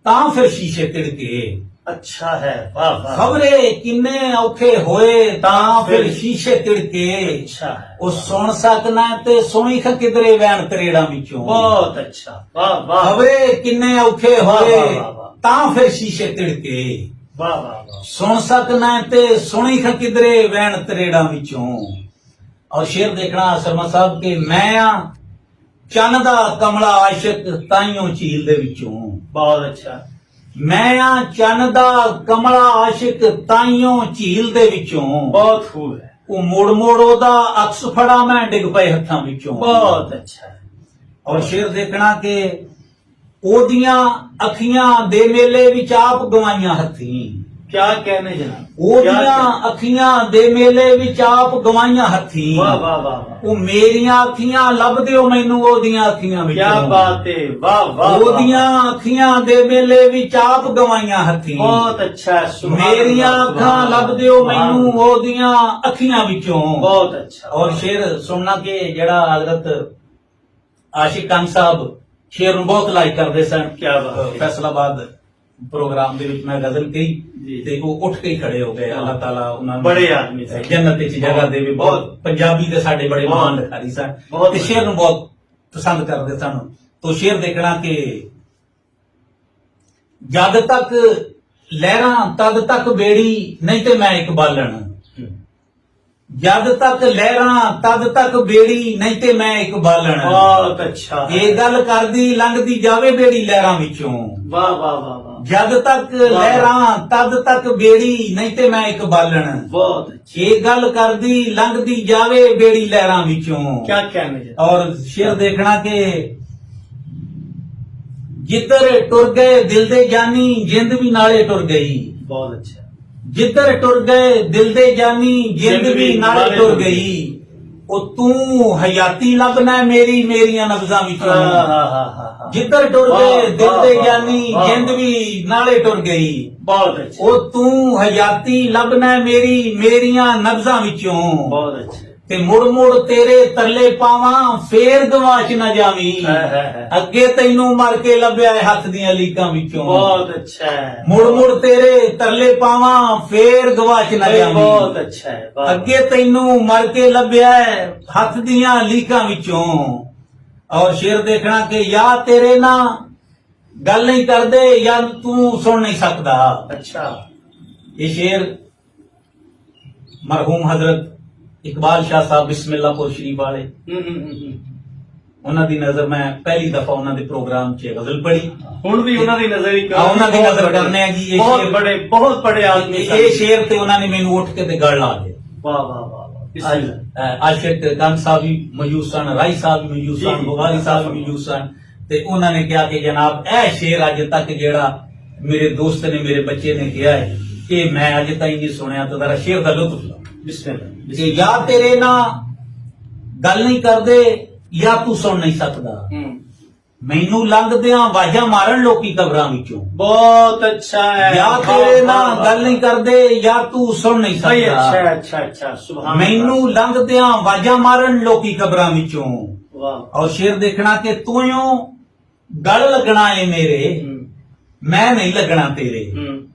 ਤਾਂ ਫਿਰ ਸ਼ੀਸ਼ੇ ਤਿੜਕੇ। ਅੱਛਾ ਹੈ, ਵਾਹ ਵਾਹ। ਖਬਰੇ ਕਿੰਨੇ ਔਖੇ ਹੋਏ ਤਾਂ ਫਿਰ ਸ਼ੀਸ਼ੇ ਤਿੜਕੇ। ਅੱਛਾ ਹੈ, ਉਹ ਸੁਣ ਸਕਣਾ ਤੇ ਸੁਣੀ ਖ ਕਿਧਰੇ ਵੈਣ ਤਰੇੜਾਂ ਵਿੱਚੋਂ। ਬਹੁਤ ਅੱਛਾ, ਵਾਹ ਵਾਹ ਖਬਰੇ ਕਿੰਨੇ ਔਖੇ ਵਾਹ, ਹੋਏ ਵਾਹ, ਵਾਹ, ਵਾਹ। ਤਾਂ ਫਿਰ ਸ਼ੀਸ਼ੇ ਤਿੜਕੇ। ਵਾਹ ਵਾਹ ਵਾਹ। ਸੁਣ ਸਕਣਾ ਤੇ ਸੁਣੀ ਖ ਕਿਧਰੇ ਵੈਣ ਤਰੇੜਾਂ ਵਿੱਚੋਂ। ਔਰ ਸ਼ੇਰ ਦੇਖਣਾ ਸਰਮਾ ਸਾਹਿਬ ਕਿ ਮੈਂ ਆ ਚੰਨ ਦਾ ਕਮਲਾ ਆਸ਼ਿਕ ਤਾਈਓ ਝੀਲ ਦੇ ਵਿੱਚੋਂ। ਬਹੁਤ ਅੱਛਾ। ਮੈਂ ਆ ਚੰਨ ਦਾ ਕਮਲਾ ਆਸ਼ਿਕ ਤਾਈਓ ਝੀਲ ਦੇ ਵਿੱਚੋਂ। ਬਹੁਤ ਖੂਬ ਹੈ, ਉਹ ਮੋੜ ਮੋੜ ਉਹਦਾ ਅਕਸ ਫੜਾ ਮੈਂ ਡਿੱਗ ਪਏ ਹੱਥਾਂ ਵਿੱਚੋਂ। ਬਹੁਤ ਅੱਛਾ ਹੈ। ਔਰ ਸ਼ੇਰ ਦੇਖਣਾ ਕਿ ਉਹਦੀਆਂ ਅੱਖੀਆਂ ਦੇ ਮੇਲੇ ਵਿੱਚ ਆਪ ਗਵਾਈਆਂ ਹੱਥੀਂ। ਕਿਆ ਕਹਿਣੇ ਜਨਾਬ, ਉਹਦੀਆਂ ਅੱਖੀਆਂ ਦੇ ਮੇਲੇ ਵਿੱਚ ਆਪ ਗਵਾਈਆਂ ਹੱਥੀਂ। ਵਾਹ ਵਾਹ ਵਾਹ ਵਾਹ। ਉਹ ਮੇਰੀਆਂ ਅੱਖੀਆਂ ਲੱਭਦੇ ਹੋ ਮੈਨੂੰ ਉਹਦੀਆਂ ਅੱਖੀਆਂ ਵਿੱਚੋਂ। ਕਿਆ ਬਾਤ ਹੈ, ਵਾਹ ਵਾਹ ਵਾਹ। ਉਹਦੀਆਂ ਅੱਖੀਆਂ ਦੇ ਮੇਲੇ ਵਿੱਚ ਆਪ ਗਵਾਈਆਂ ਹੱਥੀਂ। ਬਹੁਤ ਅੱਛਾ ਹੈ, ਸੁਭਾਨ ਮੇਰੀਆਂ ਅੱਲਾਹ, ਅੱਖਾਂ ਸੁਭਾਨ ਲੱਭਦੇ ਹੋ ਅੱਲਾਹ। ਮੈਨੂੰ ਉਹਦੀਆਂ ਅੱਖੀਆਂ ਵਿੱਚੋਂ। ਬਹੁਤ ਅੱਛਾ। ਔਰ ਸ਼ੇਰ ਸੁਣਨਾ ਕਿ ਜਿਹੜਾ ਹਜ਼ਰਤ ਆਸ਼ਿਕ ਖਾਨ ਸਾਹਿਬ ਸ਼ੇਰ ਨੂੰ ਬਹੁਤ ਲਾਈਕ ਕਰਦੇ ਸਨ। ਕਿਆ ਬਾਤ ਹੈ। ਫੈਸਲਾਬਾਦ ਪ੍ਰੋਗਰਾਮ ਦੇ ਵਿੱਚ ਮੈਂ ਗਜ਼ਲ ਜੀ। ਕਹੀ ਤੇ ਉਹ ਉੱਠ ਕੇ ਹੀ ਖੜੇ ਹੋ ਗਏ। ਅੱਲਾਹ ਤਾਲਾ ਉਹਨਾਂ ਨੂੰ ਬੜੇ ਆਦਮੀ ਸਨ। ਜੰਨਤ ਵਿੱਚ ਜਗ੍ਹਾ ਦੇਵੇ। ਬਹੁਤ ਪੰਜਾਬੀ ਦੇ ਸਾਡੇ ਬੜੇ ਬਹੁਤ। ਮਹਾਨ ਲਿਖਾਰੀ ਸਨ ਬਹੁਤ ਤੇ ਸ਼ੇਰ ਨੂੰ ਬਹੁਤ ਪਸੰਦ ਕਰਦੇ ਸਨ। ਤੋਂ ਸ਼ੇਰ ਦੇਖਣਾ ਕਿ ਜਦ ਤੱਕ ਲਹਿਰਾਂ ਤਦ ਤੱਕ ਬੇੜੀ ਨਹੀਂ ਤੇ ਮੈਂ ਇੱਕ ਬਾਲਣ। ਜਦ ਤੱਕ ਲਹਿਰਾਂ ਤਦ ਤੱਕ ਬੇੜੀ ਨਹੀਂ ਤੇ ਮੈਂ ਇੱਕ ਬਾਲਣ। ਬਹੁਤ ਅੱਛਾ। ਇਹ ਗੱਲ ਕਰਦੀ ਲੰਘਦੀ ਜਾਵੇ ਬੇੜੀ ਲਹਿਰਾਂ ਵਿੱਚੋਂ। ਵਾਹ ਵਾਹ ਵਾਹ ਵਾਹ। ਜਦ ਤੱਕ ਲਹਿਰਾਂ ਤਦ ਤੱਕ ਬੇੜੀ ਨਹੀਂ ਤੇ ਮੈਂ ਇੱਕ ਬਾਲਣ। ਬਹੁਤ ਅੱਛਾ। ਇਹ ਗੱਲ ਕਰਦੀ ਲੰਘਦੀ ਜਾਵੇ ਬੇੜੀ ਲਹਿਰਾਂ ਵਿੱਚੋਂ। ਕਿਆ ਕਹਿਣੇ ਜਨਾਬ। ਔਰ ਸ਼ੇਰ ਦੇਖਣਾ ਕਿ ਜਿੱਧਰ ਟੁਰ ਗਏ ਦਿਲ ਦੇ ਜਾਨੀ ਜਿੰਦ ਵੀ ਨਾਲੇ ਟੁਰ ਗਈ। ਬਹੁਤ ਅੱਛਾ। ਜਿੱਧਰ ਟੁਰ ਗਏ ਦਿਲ ਦੇ ਜਾਨੀ ਜਿੰਦ ਵੀ ਨਾਲੇ ਟੁਰ ਗਈ। ਉਹ ਤੂੰ ਹਯਾਤੀ ਲੱਭਣਾ ਮੇਰੀ ਮੇਰੀਆਂ ਨਬਜ਼ਾਂ ਵਿੱਚੋਂ। ਜਿੱਧਰ ਟੁਰ ਗਏ ਦਿਲ ਦੇ ਜਾਨੀ ਜਿੰਦ ਵੀ ਨਾਲੇ ਟੁਰ ਗਈ। ਬਹੁਤ ਅੱਛਾ। ਉਹ ਤੂੰ ਹਯਾਤੀ ਲੱਭਣਾ ਮੇਰੀ ਮੇਰੀਆਂ ਨਬਜ਼ਾਂ ਵਿੱਚੋਂ। ਬਹੁਤ ਅੱਛਾ। ਤੇ ਮੁੜ ਮੁੜ ਤੇਰੇ ਤਰਲੇ ਪਾਵਾਂ ਫੇਰ ਗਵਾਚ ਨਾ ਜਾਵੀਂ। ਅੱਗੇ ਤੈਨੂੰ ਮਰ ਕੇ ਲੱਭਿਆ ਏ ਹੱਥ ਦੀਆਂ ਲੀਕਾਂ ਵਿੱਚੋਂ। ਬਹੁਤ ਅੱਛਾ ਹੈ। ਮੁੜ ਮੁੜ ਤੇਰੇ ਤਰਲੇ ਪਾਵਾਂ ਫੇਰ ਗਵਾਚ ਨਾ ਜਾਵੀਂ। ਬਹੁਤ ਅੱਛਾ ਹੈ। ਵਾਹ। ਅੱਗੇ ਤੈਨੂੰ ਮਰ ਕੇ ਲੱਭਿਆ ਏ ਹੱਥ ਦੀਆਂ ਲੀਕਾਂ ਵਿੱਚੋਂ। ਔਰ ਸ਼ੇਰ ਦੇਖਣਾ ਕਿ ਯਾ ਤੇਰੇ ਨਾਲ ਗੱਲ ਨਹੀਂ ਕਰਦੇ ਜਾਂ ਤੂੰ ਸੁਣ ਨਹੀਂ ਸਕਦਾ। ਅੱਛਾ। ਇਹ ਸ਼ੇਰ ਮਰਹੂਮ ਹਜ਼ਰਤ ਇਕਬਾਲ ਸ਼ਾਹ ਸਾਹਿਬ ਬਿਸਮਿਲ੍ਲਾਹਪੁਰ ਸ਼ਰੀਫ ਵਾਲੇ, ਉਹਨਾਂ ਦੀ ਨਜ਼ਰ ਮੈਂ ਪਹਿਲੀ ਦਫਾ ਉਹਨਾਂ ਦੇ ਪ੍ਰੋਗਰਾਮ 'ਚ ਗਜ਼ਲ ਪੜ੍ਹੀ। ਹੁਣ ਵੀ ਉਹਨਾਂ ਦੀ ਨਜ਼ਰ ਹੀ ਉਹਨਾਂ ਦੀ ਨਜ਼ਰ ਕਰਨੇ ਆ ਜੀ। ਇਹ ਬਹੁਤ ਸ਼ੇਰ ਬੜੇ ਬਹੁਤ ਬੜੇ ਆਦਮੀ ਸਨ। ਇਹ ਸ਼ੇਰ ਤੇ ਉਹਨਾਂ ਨੇ ਮੈਨੂੰ ਉੱਠ ਕੇ ਤੇ ਗਲ ਲਾ ਦੇ। ਵਾਹ ਵਾਹ ਵਾਹ ਵਾਹ। ਆਸ਼ਿਕ ਗੰਗ ਸਾਹਿਬ ਵੀ ਮੌਜੂਦ ਸਨ, ਰਾਈ ਸਾਹਿਬ ਵੀ ਮੌਜੂਦ ਸਨ, ਬੁਖਾਰੀ ਸਾਹਿਬ ਵੀ ਮੌਜੂਦ ਸਨ। ਤੇ ਉਹਨਾਂ ਨੇ ਕਿਹਾ ਕਿ ਜਨਾਬ ਇਹ ਸ਼ੇਰ ਅੱਜ ਤੱਕ ਜਿਹੜਾ ਮੇਰੇ ਦੋਸਤ ਨੇ ਮੇਰੇ ਬੱਚੇ ਨੇ ਕਿਹਾ ਹੈ ਇਹ ਮੈਂ ਅੱਜ ਤਾਈਂ ਨਹੀਂ ਸੁਣਿਆ। ਤਾਂ ਜ਼ਰਾ ਸ਼ੇਰ ਦਾ ਲੁਤਫ ਲਓ। ਬਿਸਮਿਲ੍ਲਾ। ਕਿ ਯਾ ਤੇਰੇ ਨਾਲ ਗੱਲ ਨਹੀਂ ਕਰਦੇ ਜਾਂ ਤੂੰ ਸੁਣ ਨਹੀਂ ਸਕਦਾ। ਹੂੰ, ਮੈਨੂੰ ਲੰਘਦਿਆਂ ਆਵਾਜ਼ਾਂ ਮਾਰਨ ਲੋਕੀ ਕਬਰਾਂ ਵਿੱਚੋਂ, ਬਹੁਤ ਅੱਛਾ ਹੈ। ਜਾਂ ਤੇਰੇ ਨਾਲ ਗੱਲ ਨਹੀਂ ਕਰਦੇ ਜਾਂ ਤੂੰ ਸੁਣ ਨਹੀਂ ਭਾਈ ਅੱਛਾ ਸਕਦਾ। ਅੱਛਾ ਅੱਛਾ, ਸੁਭਾਨ ਮੈਨੂੰ ਲੰਘਦਿਆਂ ਆਵਾਜ਼ਾਂ ਮਾਰਨ ਲੋਕੀ ਕਬਰਾਂ ਵਿੱਚੋਂ, ਵਾਹ। ਔਰ ਸ਼ੇਰ ਦੇਖਣਾ ਕਿ ਤੂੰ ਗਲ ਲੱਗਣਾ ਏ ਮੇਰੇ, ਹੂੰ, ਮੈਂ ਨਹੀਂ ਲੱਗਣਾ ਤੇਰੇ। ਹੂੰ,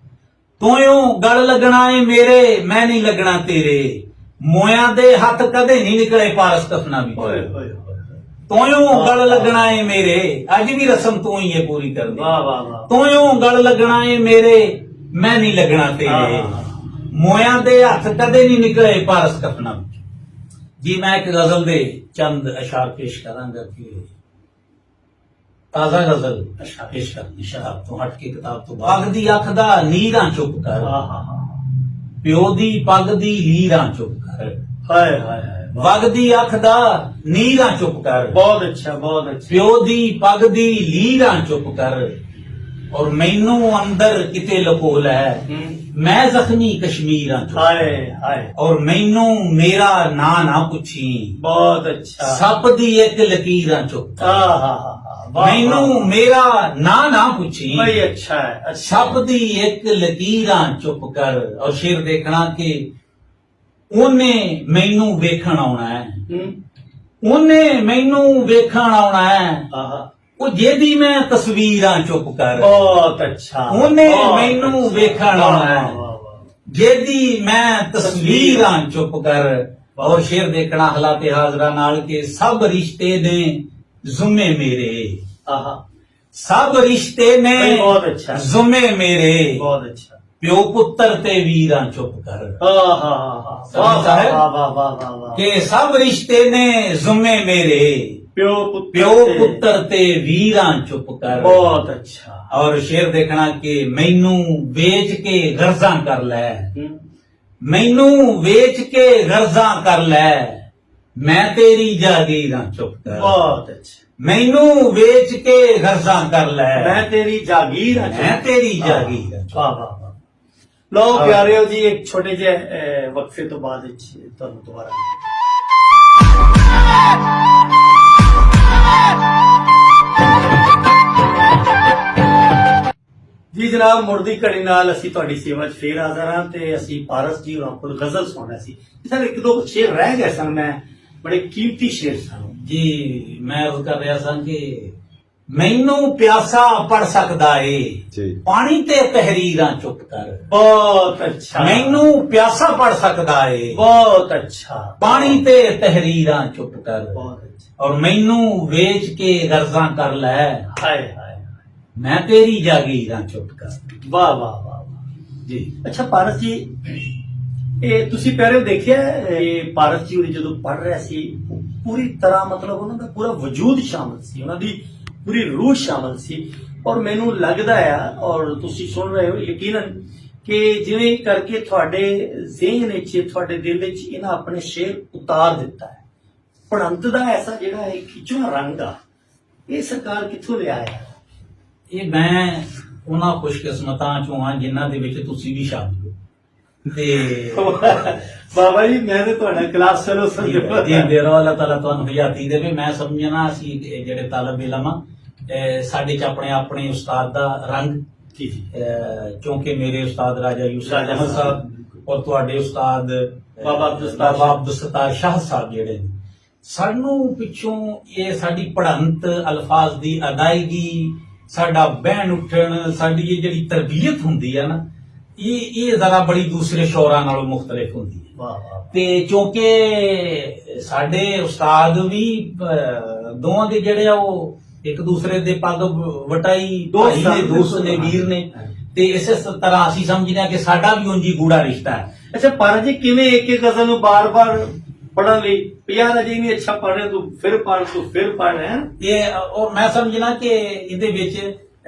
ਤੂੰ ਗਲ ਲੱਗਣਾ ਏ ਮੇਰੇ, ਮੈਂ ਨਹੀਂ ਲੱਗਣਾ ਤੇਰੇ। ਮੋਇਆਂ ਦੇ ਹੱਥ ਕਦੇ ਨਹੀਂ ਨਿਕਲੇ ਪਾਰਸ ਕਫਨਾ ਓਏ ਵਿੱਚ। ਹੋਏ ਹੋਏ, ਤੂੰ ਗਲ ਲੱਗਣਾ ਏ ਮੇਰੇ, ਅੱਜ ਵੀ ਰਸਮ ਤੂੰ ਹੀ ਇਹ ਪੂਰੀ ਕਰ ਦੇ। ਵਾਹ ਵਾਹ ਵਾਹ। ਤੂੰ ਗਲ ਲੱਗਣਾ ਏ ਮੇਰੇ, ਮੈਂ ਨਹੀਂ ਲੱਗਣਾ ਤੇਰੇ। ਆਹ। ਮੋਇਆਂ ਦੇ ਹੱਥ ਕਦੇ ਨਹੀਂ ਨਿਕਲੇ ਪਾਰਸ ਕਫਨਾ ਵਿੱਚ। ਜੀ ਮੈਂ ਇੱਕ ਗਜ਼ਲ ਦੇ ਚੰਦ ਅਸ਼ਾਰ ਪੇਸ਼ ਕਰਾਂਗਾ ਕਿ ਤਾਜ਼ਾ ਗਜ਼ਲ ਅੱਛਾ। ਪੇਸ਼ ਕਰਨੀ ਸ਼ਰਾਬ ਤੋਂ ਹਟ ਕੇ ਕਿਤਾਬ ਤੋਂ ਬਾਅਦ। ਪੱਗ ਦੀ ਅੱਖ ਦਾ ਨੀਰਾਂ ਚੁੱਪ ਕਰ, ਆਹ ਹਾ ਹਾ, ਪਿਓ ਦੀ ਪੱਗ ਦੀ ਲੀਰਾਂ ਚੁੱਪ ਕਰ। ਹਾਏ ਹਾਏ ਹਾਏ, ਪੱਗ ਦੀ ਅੱਖ ਦਾ ਨੀਰਾਂ ਚੁੱਪ ਕਰ, ਬਹੁਤ ਅੱਛਾ ਬਹੁਤ ਅੱਛਾ। ਪਿਓ ਦੀ ਪੱਗ ਦੀ ਲੀਰਾਂ ਚੁੱਪ ਕਰ। ਔਰ ਮੈਨੂੰ ਅੰਦਰ ਕਿਤੇ ਲੁਕੋ ਲੈ, ਹੂੰ, ਮੈਂ ਜ਼ਖਮੀ ਕਸ਼ਮੀਰਾਂ ਚੁੱਪ ਕਰ। ਹਾਏ ਹਾਏ, ਔਰ ਮੈਨੂੰ ਮੇਰਾ ਨਾਂ ਨਾ ਪੁੱਛੀ, ਬਹੁਤ ਅੱਛਾ। ਸੱਪ ਦੀ ਇੱਕ ਲਕੀਰਾਂ ਚੁੱਪ ਕਰ। ਆਹ ਹਾ ਹਾ ਹਾ, ਵਾਹ ਮੈਨੂੰ ਮੇਰਾ ਨਾਂ ਨਾ ਪੁੱਛੀ, ਭਾਈ ਅੱਛਾ ਹੈ ਅੱਛਾ। ਸੱਪ ਦੀ ਇੱਕ ਲਕੀਰਾਂ ਚੁੱਪ ਕਰ। ਔਰ ਸ਼ੇਰ ਦੇਖਣਾ ਕਿ ਉਹਨੇ ਮੈਨੂੰ ਵੇਖਣ ਆਉਣਾ ਹੈ, ਹੂੰ, ਉਹਨੇ ਮੈਨੂੰ ਵੇਖਣ ਆਉਣਾ ਹੈ। ਆਹਾ, ਉਹ ਜਿਹਦੀ ਮੈਂ ਤਸਵੀਰਾਂ ਚੁੱਪ ਕਰ, ਬਹੁਤ ਅੱਛਾ। ਉਹਨੇ ਬਹੁਤ ਮੈਨੂੰ ਅੱਛਾ। ਵੇਖਣ ਆਉਣਾ ਹੈ। ਵਾਹ, ਵਾਹ, ਵਾਹ। ਜਿਹਦੀ ਮੈਂ ਤਸਵੀਰਾਂ ਚੁੱਪ ਕਰ। ਔਰ ਸ਼ੇਰ ਦੇਖਣਾ ਹਾਲਾਤੇ ਹਾਜ਼ਰਾ ਨਾਲ ਕਿ ਸਭ ਰਿਸ਼ਤੇ ਨੇ ਜ਼ੁੰਮੇ ਮੇਰੇ, ਆਹਾ, ਸਭ ਰਿਸ਼ਤੇ ਨੇ ਭਾਈ ਬਹੁਤ ਅੱਛਾ। ਜ਼ੁੰਮੇ ਮੇਰੇ। ਬਹੁਤ ਅੱਛਾ। ਪਿਓ ਪੁੱਤਰ ਤੇ ਵੀਰਾਂ ਚੁੱਪ ਕਰ। ਆਹ ਹਾ ਹਾ, ਵਾਹ ਸਮਝਦਾ ਹੈ? ਵਾਹ ਵਾਹ ਵਾਹ ਵਾਹ ਵਾਹ। ਕਿ ਸਭ ਰਿਸ਼ਤੇ ਨੇ ਜ਼ੁੰਮੇ ਮੇਰੇ, ਪਿਓ ਪੁੱਤਰ ਪਿਓ ਤੇ- ਪੁੱਤਰ ਤੇ ਵੀਰਾਂ ਚੁੱਪ ਕਰ। ਬਹੁਤ ਅੱਛਾ। ਔਰ ਸ਼ੇਰ ਦੇਖਣਾ ਕਿ ਮੈਨੂੰ ਵੇਚ ਕੇ ਗਰਜ਼ਾਂ ਕਰ ਲੈ, ਹੂੰ, ਮੈਨੂੰ ਵੇਚ ਕੇ ਗਰਜ਼ਾਂ ਕਰ ਲੈ। ਮੈਂ ਤੇਰੀ ਜਾਗੀਰਾਂ ਚੁੱਪ ਕਰ। ਬਹੁਤ ਅੱਛਾ। ਮੈਨੂੰ ਵੇਚ ਕੇ ਗਰਜ਼ਾਂ ਕਰ ਲੈ, ਮੈਂ ਤੇਰੀ ਜਾਗੀਰ ਹਾਂ। ਮੈਂ ਤੇਰੀ ਜਾਗੀਰ ਹਾਂ। ਵਾਹ ਵਾਹ ਵਾਹ। ਲੋ ਪਿਆਰਿਓ ਜੀ, ਇੱਕ ਛੋਟੇ ਜਿਹੇ ਵਕਫੇ ਤੋਂ ਬਾਅਦ ਵਿੱਚ ਤੁਹਾਨੂੰ ਦੁਬਾਰਾ ਜੀ ਜਨਾਬ, ਮੁੜਦੀ ਘੜੀ ਨਾਲ ਅਸੀਂ ਤੁਹਾਡੀ ਸੇਵਾ 'ਚ ਫੇਰ ਹਾਜ਼ਰ ਹਾਂ ਤੇ ਅਸੀਂ ਪਾਰਸ ਜੀ ਹੋਰਾਂ ਕੋਲ ਗਜ਼ਲ ਸੁਣਨਾ ਸੀ। ਸਰ ਇੱਕ ਦੋ ਸ਼ੇਰ ਰਹਿ ਗਏ ਸਨ, ਮੈਂ ਬੜੇ ਕੀਮਤੀ ਸ਼ੇਰ ਸਨ। ਜੀ ਮੈਂ ਉਹ ਕਰ ਰਿਹਾ ਸਾਂ ਕਿ ਮੈਨੂੰ ਪਿਆਸਾ ਪੜ ਸਕਦਾ ਏ, ਜੀ। ਪਾਣੀ ਤੇ ਤਹਿਰੀਰਾਂ ਚੁੱਪ ਕਰ। ਬਹੁਤ ਅੱਛਾ। ਮੈਨੂੰ ਪਿਆਸਾ ਪੜ ਸਕਦਾ ਏ, ਬਹੁਤ ਅੱਛਾ। ਪਾਣੀ ਤੇ ਤਹਿਰੀਰਾਂ ਚੁੱਪ ਕਰ। ਬਹੁਤ ਅੱਛਾ। ਔਰ ਮੈਨੂੰ ਵੇਚ ਕੇ ਗਰਜ਼ਾਂ ਕਰ ਲੈ, ਹਾਏ ਹਾਏ, ਮੈਂ ਤੇਰੀ ਜਾਗੀਰਾਂ ਚੁੱਪ ਕਰ। ਵਾਹ ਵਾਹ ਵਾਹ ਵਾਹ ਜੀ ਅੱਛਾ ਪਾਰਸ ਜੀ, ਇਹ ਤੁਸੀਂ ਪਹਿਲੇ ਦੇਖਿਆ ਇਹ ਪਾਰਸ ਜੀ ਉਹਦੀ ਜਦੋਂ ਪੜ ਰਿਹਾ ਸੀ, ਪੂਰੀ ਤਰ੍ਹਾਂ ਮਤਲਬ ਉਹਨਾਂ ਦਾ ਪੂਰਾ ਵਜੂਦ ਸ਼ਾਮਲ ਸੀ, ਉਹਨਾਂ ਦੀ ਪੂਰੀ ਰੂਹ ਸ਼ਾਮਲ ਸੀ। ਔਰ ਮੈਨੂੰ ਲੱਗਦਾ ਆ, ਔਰ ਤੁਸੀਂ ਸੁਣ ਰਹੇ ਹੋ ਯਕੀਨਨ, ਕਿ ਜਿਵੇਂ ਕਰਕੇ ਤੁਹਾਡੇ ਜ਼ਿਹਨ ਵਿੱਚ, ਤੁਹਾਡੇ ਦਿਲ ਵਿੱਚ ਇਹਨਾਂ ਆਪਣੇ ਸ਼ੇਰ ਉਤਾਰ ਦਿੱਤਾ ਹੈ। ਪੜ੍ਹੰਤ ਦਾ ਐਸਾ ਜਿਹੜਾ ਹੈ ਖਿੱਚਵਾਂ ਰੰਗ ਆ, ਇਹ ਸਰਕਾਰ ਕਿੱਥੋਂ ਲਿਆ ਹੈ? ਇਹ ਮੈਂ ਉਹਨਾਂ ਖੁਸ਼ਕਿਸਮਤਾਂ ਚੋਂ ਹਾਂ ਜਿਨ੍ਹਾਂ ਦੇ ਵਿੱਚ ਤੁਸੀਂ ਵੀ ਸ਼ਾਮਿਲ ਹੋ। ਤੇ ਬਾਬਾ ਜੀ, ਮੈਂ ਤੇ ਤੁਹਾਡਾ ਕਲਾਸ ਫੈਲੋ ਸਮਝੋ। ਜੀ ਦੇਰੋ ਅੱਲਾਹ ਤਾਲਾ ਤੁਹਾਨੂੰ ਹਯਾਤੀ ਦੇਵੇ। ਮੈਂ ਸਮਝਣਾ ਅਸੀਂ ਜਿਹੜੇ ਤਾਲਬ ਇਲਮ ਆ, ਸਾਡੇ ਚ ਆਪਣੇ ਆਪਣੇ ਉਸਤਾਦ ਦਾ ਰੰਗ, ਜੀ ਜੀ, ਕਿਉਂਕਿ ਮੇਰੇ ਉਸਤਾਦ ਰਾਜਾ ਯੂਸਫ ਰਾਜਾ ਅਹਿਮਦ ਸਾਹਿਬ, ਸਾਹਿਬ ਔਰ ਤੁਹਾਡੇ ਉਸਤਾਦ ਬਾਬਾ ਅਬਦੁਲ ਸਤਾਰ ਸ਼ਾਹ ਸਾਹਿਬ ਜਿਹੜੇ ਨੇ, ਸਾਨੂੰ ਪਿੱਛੋਂ ਇਹ ਸਾਡੀ ਪੜ੍ਹੰਤ, ਅਲਫਾਜ਼ ਦੀ ਅਦਾਇਗੀ, ਸਾਡਾ ਬਹਿਣ ਉੱਠਣ, ਸਾਡੀ ਇਹ ਜਿਹੜੀ ਤਰਬੀਅਤ ਹੁੰਦੀ ਹੈ ਨਾ, ਇਹ ਜ਼ਰਾ ਬੜੀ ਦੂਸਰੇ ਸ਼ੌਰਾਂ ਨਾਲੋਂ ਮੁਖਤਲਿਫ ਹੁੰਦੀ ਹੈ। ਵਾਹ ਵਾਹ। ਤੇ ਕਿਉਂਕਿ ਸਾਡੇ ਉਸਤਾਦ ਵੀ ਦੋਵਾਂ ਦੇ ਜਿਹੜੇ ਆ ਉਹ ਇੱਕ ਦੂਸਰੇ ਦੇ ਪੱਗ ਵਟਾਈ ਭਾਈ ਨੇ, ਦੋਸਤ ਨੇ, ਵੀਰ ਨੇ। ਤੇ ਇਸੇ ਤਰ੍ਹਾਂ ਅਸੀਂ ਸਮਝਦੇ ਹਾਂ ਕਿ ਸਾਡਾ ਵੀ ਉਂਝ ਹੀ ਗੂੜਾ ਰਿਸ਼ਤਾ ਹੈ। ਅੱਛਾ ਪਾਰਸ ਜੀ, ਕਿਵੇਂ ਇੱਕ ਇੱਕ ਗਜ਼ਲ ਨੂੰ ਬਾਰ-ਬਾਰ ਪੜਨ ਲਈ ਪਿਆਰ ਅਜੇ ਨਹੀਂ ਅੱਛਾ ਪੜ ਰਿਹਾ, ਤੂੰ ਫਿਰ ਪੜ ਰਿਹਾ ਹੈ? ਇਹ ਔਰ ਮੈਂ ਸਮਝਣਾ ਕਿ ਇਹਦੇ ਵਿੱਚ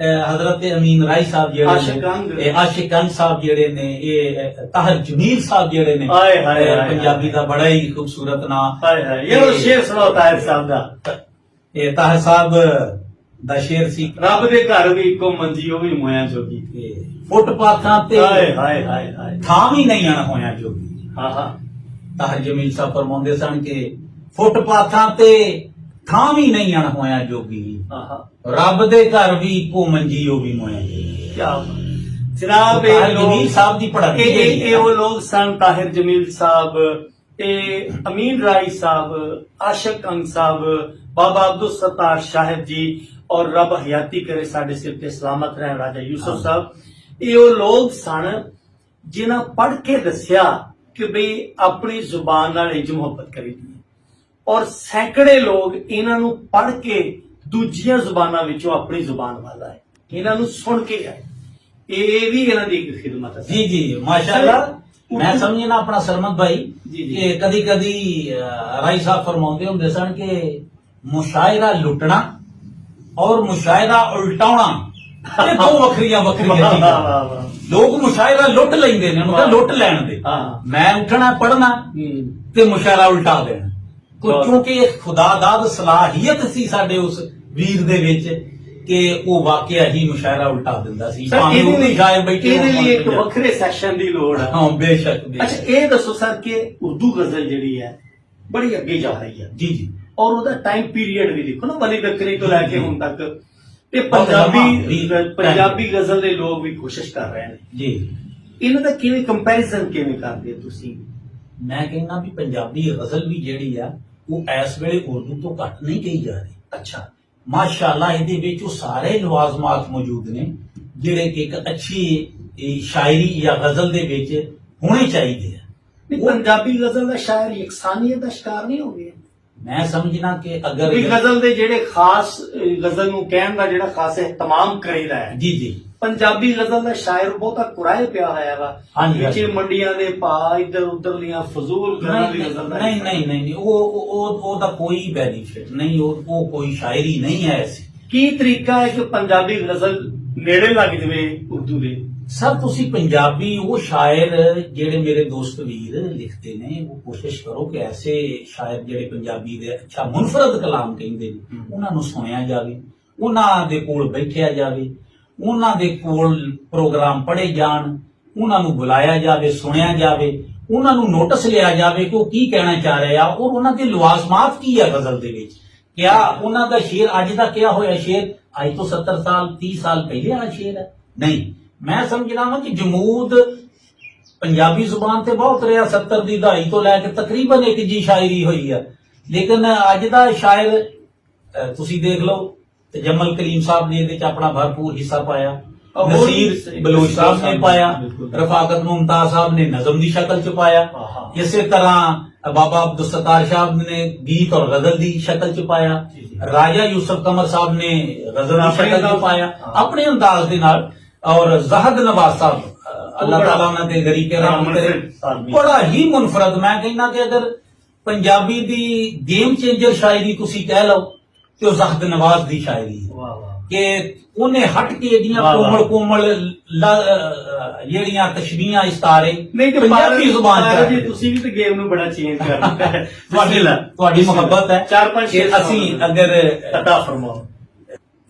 ਹਜ਼ਰਤ ਅਮੀਨ ਰਾਈ ਸਾਹਿਬ ਜਿਹੜੇ ਨੇ, ਆਸ਼ਿਕਾਨ ਸਾਹਿਬ ਜਿਹੜੇ ਨੇ, ਇਹ ਤਾਹਰ ਜਮੀਲ ਸਾਹਿਬ ਜਿਹੜੇ ਨੇ, ਹਾਏ ਹਾਏ ਹਾਏ, ਪੰਜਾਬੀ ਦਾ ਬੜਾ ਹੀ ਖੂਬਸੂਰਤ ਨਾਮ। ਹਾਏ ਹਾਏ, ਇਹ ਉਹ ਸ਼ੇਰ ਸੁਣਾਓ ਤਾਹਿਰ ਸਾਹਿਬ ਦਾ। ਇਹ ਤਾਹਰ ਸਾਹਿਬ ਦਾ ਸ਼ੇਰ ਸੀ, ਰੱਬ ਦੇ ਘਰ ਵੀ ਇੱਕੋ ਮੰਜੀ, ਉਹ ਵੀ ਮੋਇਆਂ ਜੋਗੀ। ਕਿ ਫੁੱਟਪਾਥਾਂ ਤੇ ਹਾਏ ਹਾਏ ਹਾਏ ਹਾਏ, ਥਾਂ ਵੀ ਨਹੀਂ ਆਣ ਹੋਇਆ ਜੋਗੀ। ਹਾਂ ਹਾਂ, ਤਾਹਰ ਜਮੀਲ ਸਾਹਿਬ ਫਰਮਾਉਂਦੇ ਸਨ ਕਿ ਫੁੱਟਪਾਥਾਂ ਤੇ ਥਾਂ ਵੀ ਨਹੀਂ ਅਣ ਹੋਇਆ ਜੋਗੀ, ਆਹਾ ਰੱਬ ਦੇ ਘਰ ਵੀ ਇੱਕੋ ਮੰਜੀ ਉਹ ਵੀ ਮੋਇਆ। ਕਿਆ ਜਨਾਬ, ਇਹ ਜਮੀਲ ਸਾਹਿਬ ਦੀ ਪੜ੍ਹਾਈ ਇਹ ਉਹ ਲੋਕ ਸਨ, ਤਾਹਿਰ ਜਮੀਲ ਸਾਹਿਬ, ਇਹ ਅਮੀਨ ਰਾਈ ਸਾਹਿਬ, ਆਸ਼ਕ ਅੰਗ ਸਾਹਿਬ, ਬਾਬਾ ਅब्दुल सत्तार शाहिद जी और रब हयाती करे साडे सिर ते सलामत रहन राजा यूसुफ साहब। ये वो लोग सन जिन्हां पढ़ के दसिया कि बई अपनी जुबान नाल इंज मुहब्बत करी दी, और सैकड़े लोग इन्हां नूं पढ़ के दूजियां जुबानां विचों अपनी जुबान वाल आए, इन्हां नूं सुन के आए। ये भी इन्हां दी एक खिदमत है। जी जी माशाअल्लाह। मैं समझना अपना सरमत भाई कि कदी कदी राई साहब फरमाते होंगे सन कि मुशायरा लुटना और मुशायरा उल्टाउना ये दो वखरिया वखरिया चीज़ां। लोग मुशायरा लुट लेंदे ने, मतलब लुट लैण दे। मैं उठना पढ़ना ते मुशायरा उल्टा देना, क्योंकि एक खुदादाद सलाहियत सी साडे उस वीर दे विच कि वो वाकया ही मुशायरा उल्टा दिंदा सी। ਇਹਦੇ ਲਈ ਇੱਕ ਵੱਖਰੇ ਸੈਸ਼ਨ ਦੀ ਲੋੜ ਹੈ। हाँ बेशक ਅੱਛਾ ਇਹ ਦੱਸੋ ਸਰ ਕਿ ਉਰਦੂ ਗਜ਼ਲ ਜਿਹੜੀ ਹੈ ਬੜੀ ਅੱਗੇ ਜਾ ਰਹੀ ਹੈ जी जी। ਔਰ ਉਹਦਾ ਟਾਈਮ ਪੀਰੀਅਡ ਵੀ ਦੇਖੋ ਨਾ, ਵਲੀ ਬੱਕਰੀ ਤੋਂ ਲੈ ਕੇ ਹੁਣ ਤੱਕ, ਤੇ ਪੰਜਾਬੀ ਗਜ਼ਲ ਦੇ ਲੋਕ ਵੀ ਕੋਸ਼ਿਸ਼ ਕਰ ਰਹੇ ਨੇ जी। ਇਹਨਾਂ ਦਾ ਕਿਵੇਂ ਕੰਪੈਰੀਜ਼ਨ ਕਿਵੇਂ ਕਰਦੇ ਹੋ ਤੁਸੀਂ? ਮੈਂ ਕਹਿੰਦਾ ਵੀ ਪੰਜਾਬੀ ਗਜ਼ਲ ਵੀ ਜਿਹੜੀ ਆ ਉਹ ਇਸ ਵੇਲੇ ਉਰਦੂ ਤੋਂ ਘੱਟ ਨਹੀਂ ਕਹੀ ਜਾ ਰਹੀ। ਅੱਛਾ, ਮਾਸ਼ਾਅੱਲਾ ਇਹਦੇ ਵਿੱਚ ਉਹ ਸਾਰੇ ਲਵਾਜ਼ਮਾਤ ਮੌਜੂਦ ਨੇ ਜਿਹੜੇ ਕਿ ਇੱਕ ਅੱਛੀ ਸ਼ਾਇਰੀ ਜਾਂ ਗਜ਼ਲ ਦੇ ਵਿੱਚ ਹੋਣੇ ਚਾਹੀਦੇ ਆ। ਨਹੀਂ ਪੰਜਾਬੀ ਗਜ਼ਲ ਦਾ ਸ਼ਾਇਰ ਇਕਸਾਨੀਅਤ ਦਾ ਸ਼ਿਕਾਰ ਨਹੀਂ ਹੋ ਗਿਆ? ਮੈਂ ਸਮਝਣਾ ਕਿ ਅਗਰ ਵੀ ਗਜ਼ਲ ਦੇ ਜਿਹੜੇ ਖਾਸ ਗਜ਼ਲ ਨੂੰ ਕਹਿਣ ਦਾ ਜਿਹੜਾ ਖਾਸ ਇhtਮਾਮ ਕਰੀਦਾ ਹੈ, ਜੀ ਜੀ, ਪੰਜਾਬੀ ਗਜ਼ਲ ਦਾ ਸ਼ਾਇਰ ਬਹੁਤਾ ਕੁਰਾਏ ਪਿਆ ਹੋਇਆ ਵਾ ਹਾਂਜੀ, ਵਿੱਚ ਮੰਡੀਆਂ ਦੇ ਭਾਅ ਇੱਧਰ ਉੱਧਰ ਦੀਆਂ ਫਜ਼ੂਲ ਗੱਲਾਂ ਦੀ ਗਜ਼ਲ ਦਾ ਨਹੀਂ ਨਹੀਂ ਨਹੀਂ ਉਹਦਾ ਕੋਈ ਬੈਨੀਫਿਟ ਨਹੀਂ, ਉਹ ਕੋਈ ਸ਼ਾਇਰੀ ਨਹੀਂ ਹੈ ਐਸੀ। ਕੀ ਤਰੀਕਾ ਹੈ ਕਿ ਪੰਜਾਬੀ ਗਜ਼ਲ ਨੇੜੇ ਲੱਗ ਜਵੇ ਉਰਦੂ ਦੇ? ਸਰ ਤੁਸੀਂ ਪੰਜਾਬੀ ਉਹ ਸ਼ਾਇਰ ਜਿਹੜੇ ਮੇਰੇ ਦੋਸਤ ਵੀਰ ਲਿਖਦੇ ਨੇ, ਉਹ ਕੋਸ਼ਿਸ਼ ਕਰੋ ਕਿ ਐਸੇ ਸ਼ਾਇਰ ਜਿਹੜੇ ਪੰਜਾਬੀ ਦੇ ਅੱਛਾ ਮੁਨਫਰਦ ਕਲਾਮ ਕਹਿੰਦੇ ਨੇ ਉਹਨਾਂ ਨੂੰ ਸੁਣਿਆ ਜਾਵੇ, ਉਹਨਾਂ ਦੇ ਕੋਲ ਬੈਠਿਆ ਜਾਵੇ, ਉਹਨਾਂ ਦੇ ਕੋਲ ਪ੍ਰੋਗਰਾਮ ਪੜ੍ਹੇ ਜਾਣ, ਉਹਨਾਂ ਨੂੰ ਬੁਲਾਇਆ ਜਾਵੇ, ਸੁਣਿਆ ਜਾਵੇ, ਉਹਨਾਂ ਨੂੰ ਨੋਟਿਸ ਲਿਆ ਜਾਵੇ ਕਿ ਉਹ ਕੀ ਕਹਿਣਾ ਚਾਹ ਰਹੇ ਆ ਔਰ ਉਹਨਾਂ ਦੇ ਲਵਾਜ਼ਮਾਤ ਕੀ ਆ ਗਜ਼ਲ ਦੇ ਵਿੱਚ। ਕਿਆ ਉਹਨਾਂ ਦਾ ਸ਼ੇਰ ਅੱਜ ਦਾ ਕਿਹਾ ਹੋਇਆ ਸ਼ੇਰ ਅੱਜ ਤੋਂ 70 ਸਾਲ 30 ਸਾਲ ਪਹਿਲੇ ਵਾਲਾ ਸ਼ੇਰ ਹੈ? ਨਹੀਂ, ਮੈਂ ਸਮਝਦਾ ਹਾਂ ਕਿ ਜਮੂਦ ਪੰਜਾਬੀ ਜ਼ੁਬਾਨ ਤੇ ਬਹੁਤ ਰਿਹਾ, 70 ਦੀ ਦਹਾਈ ਤੋਂ ਲੈ ਕੇ ਤਕਰੀਬਨ ਇੱਕ ਜੀ ਸ਼ਾਇਰੀ ਹੋਈ ਆ, ਲੇਕਿਨ ਅੱਜ ਦਾ ਸ਼ਾਇਰ ਤੁਸੀਂ ਦੇਖ ਲਓ ਜਮਲ ਕਰੀਮ ਸਾਹਿਬ ਨੇ ਇਹਦੇ ਚ ਆਪਣਾ ਭਰਪੂਰ ਹਿੱਸਾ ਪਾਇਆ, ਨਸੀਰ ਬਲੋਚ ਸਾਹਿਬ ਨੇ ਪਾਇਆ, ਰਫਾਕਤ ਮੁਮਤਾਜ਼ ਸਾਹਿਬ ਨੇ ਨਜ਼ਮ ਦੀ ਸ਼ਕਲ ਚ ਪਾਇਆ, ਇਸੇ ਤਰ੍ਹਾਂ ਬਾਬਾ ਅब्दुल सत्तार ਸਾਹਿਬ ਨੇ ਗੀਤ ਔਰ ਗਜ਼ਲ ਦੀ ਸ਼ਕਲ ਚ ਪਾਇਆ, ਰਾਜਾ ਯੂਸਫ ਕਮਰ ਸਾਹਿਬ ਨੇ ਗਜ਼ਲ ਦੀ ਸ਼ਕਲ ਚ ਪਾਇਆ ਆਪਣੇ ਅੰਦਾਜ਼ ਦੇ ਨਾਲ, ਔਰ ਜ਼ਾਹਦ ਨਵਾਜ਼ ਸਾਹਿਬ ਅੱਲਾਹ ਤਾਲਾ ਉਹਨਾਂ ਦੇ ਗਰੀਕੇ ਰਹਿਮ ਕਰੇ ਬੜਾ ਹੀ ਮੁਨਫਰਦ। ਮੈਂ ਕਹਿੰਦਾ ਕਿ ਅਗਰ ਪੰਜਾਬੀ ਦੀ ਗੇਮ ਚੇਂਜਰ ਸ਼ਾਇਰੀ ਤੁਸੀਂ ਕਹਿ ਲਓ ਤੇ ਉਹ ਜ਼ਾਹਦ ਨਵਾਜ਼ ਦੀ ਸ਼ਾਇਰੀ ਕਿ ਉਹਨੇ ਹਟ ਕੇ ਜਿਹੜੀਆਂ ਕੋਮਲ ਜਿਹੜੀਆਂ ਤਸ਼ਬੀਹਾਂ ਇਸਤਾਰੇ ਪੰਜਾਬੀ ਜ਼ੁਬਾਨ ਚ ਜੀ ਤੁਸੀਂ ਵੀ ਤੇ ਗੇਮ ਨੂੰ ਬੜਾ ਚੇਂਜ ਕਰ ਦਿੱਤਾ ਹੈ। ਤੁਹਾਡੀ ਮੁਹੱਬਤ ਹੈ 4-5 ਅਸੀਂ ਅਗਰ ਅਤਾ ਫਰਮਾਓ।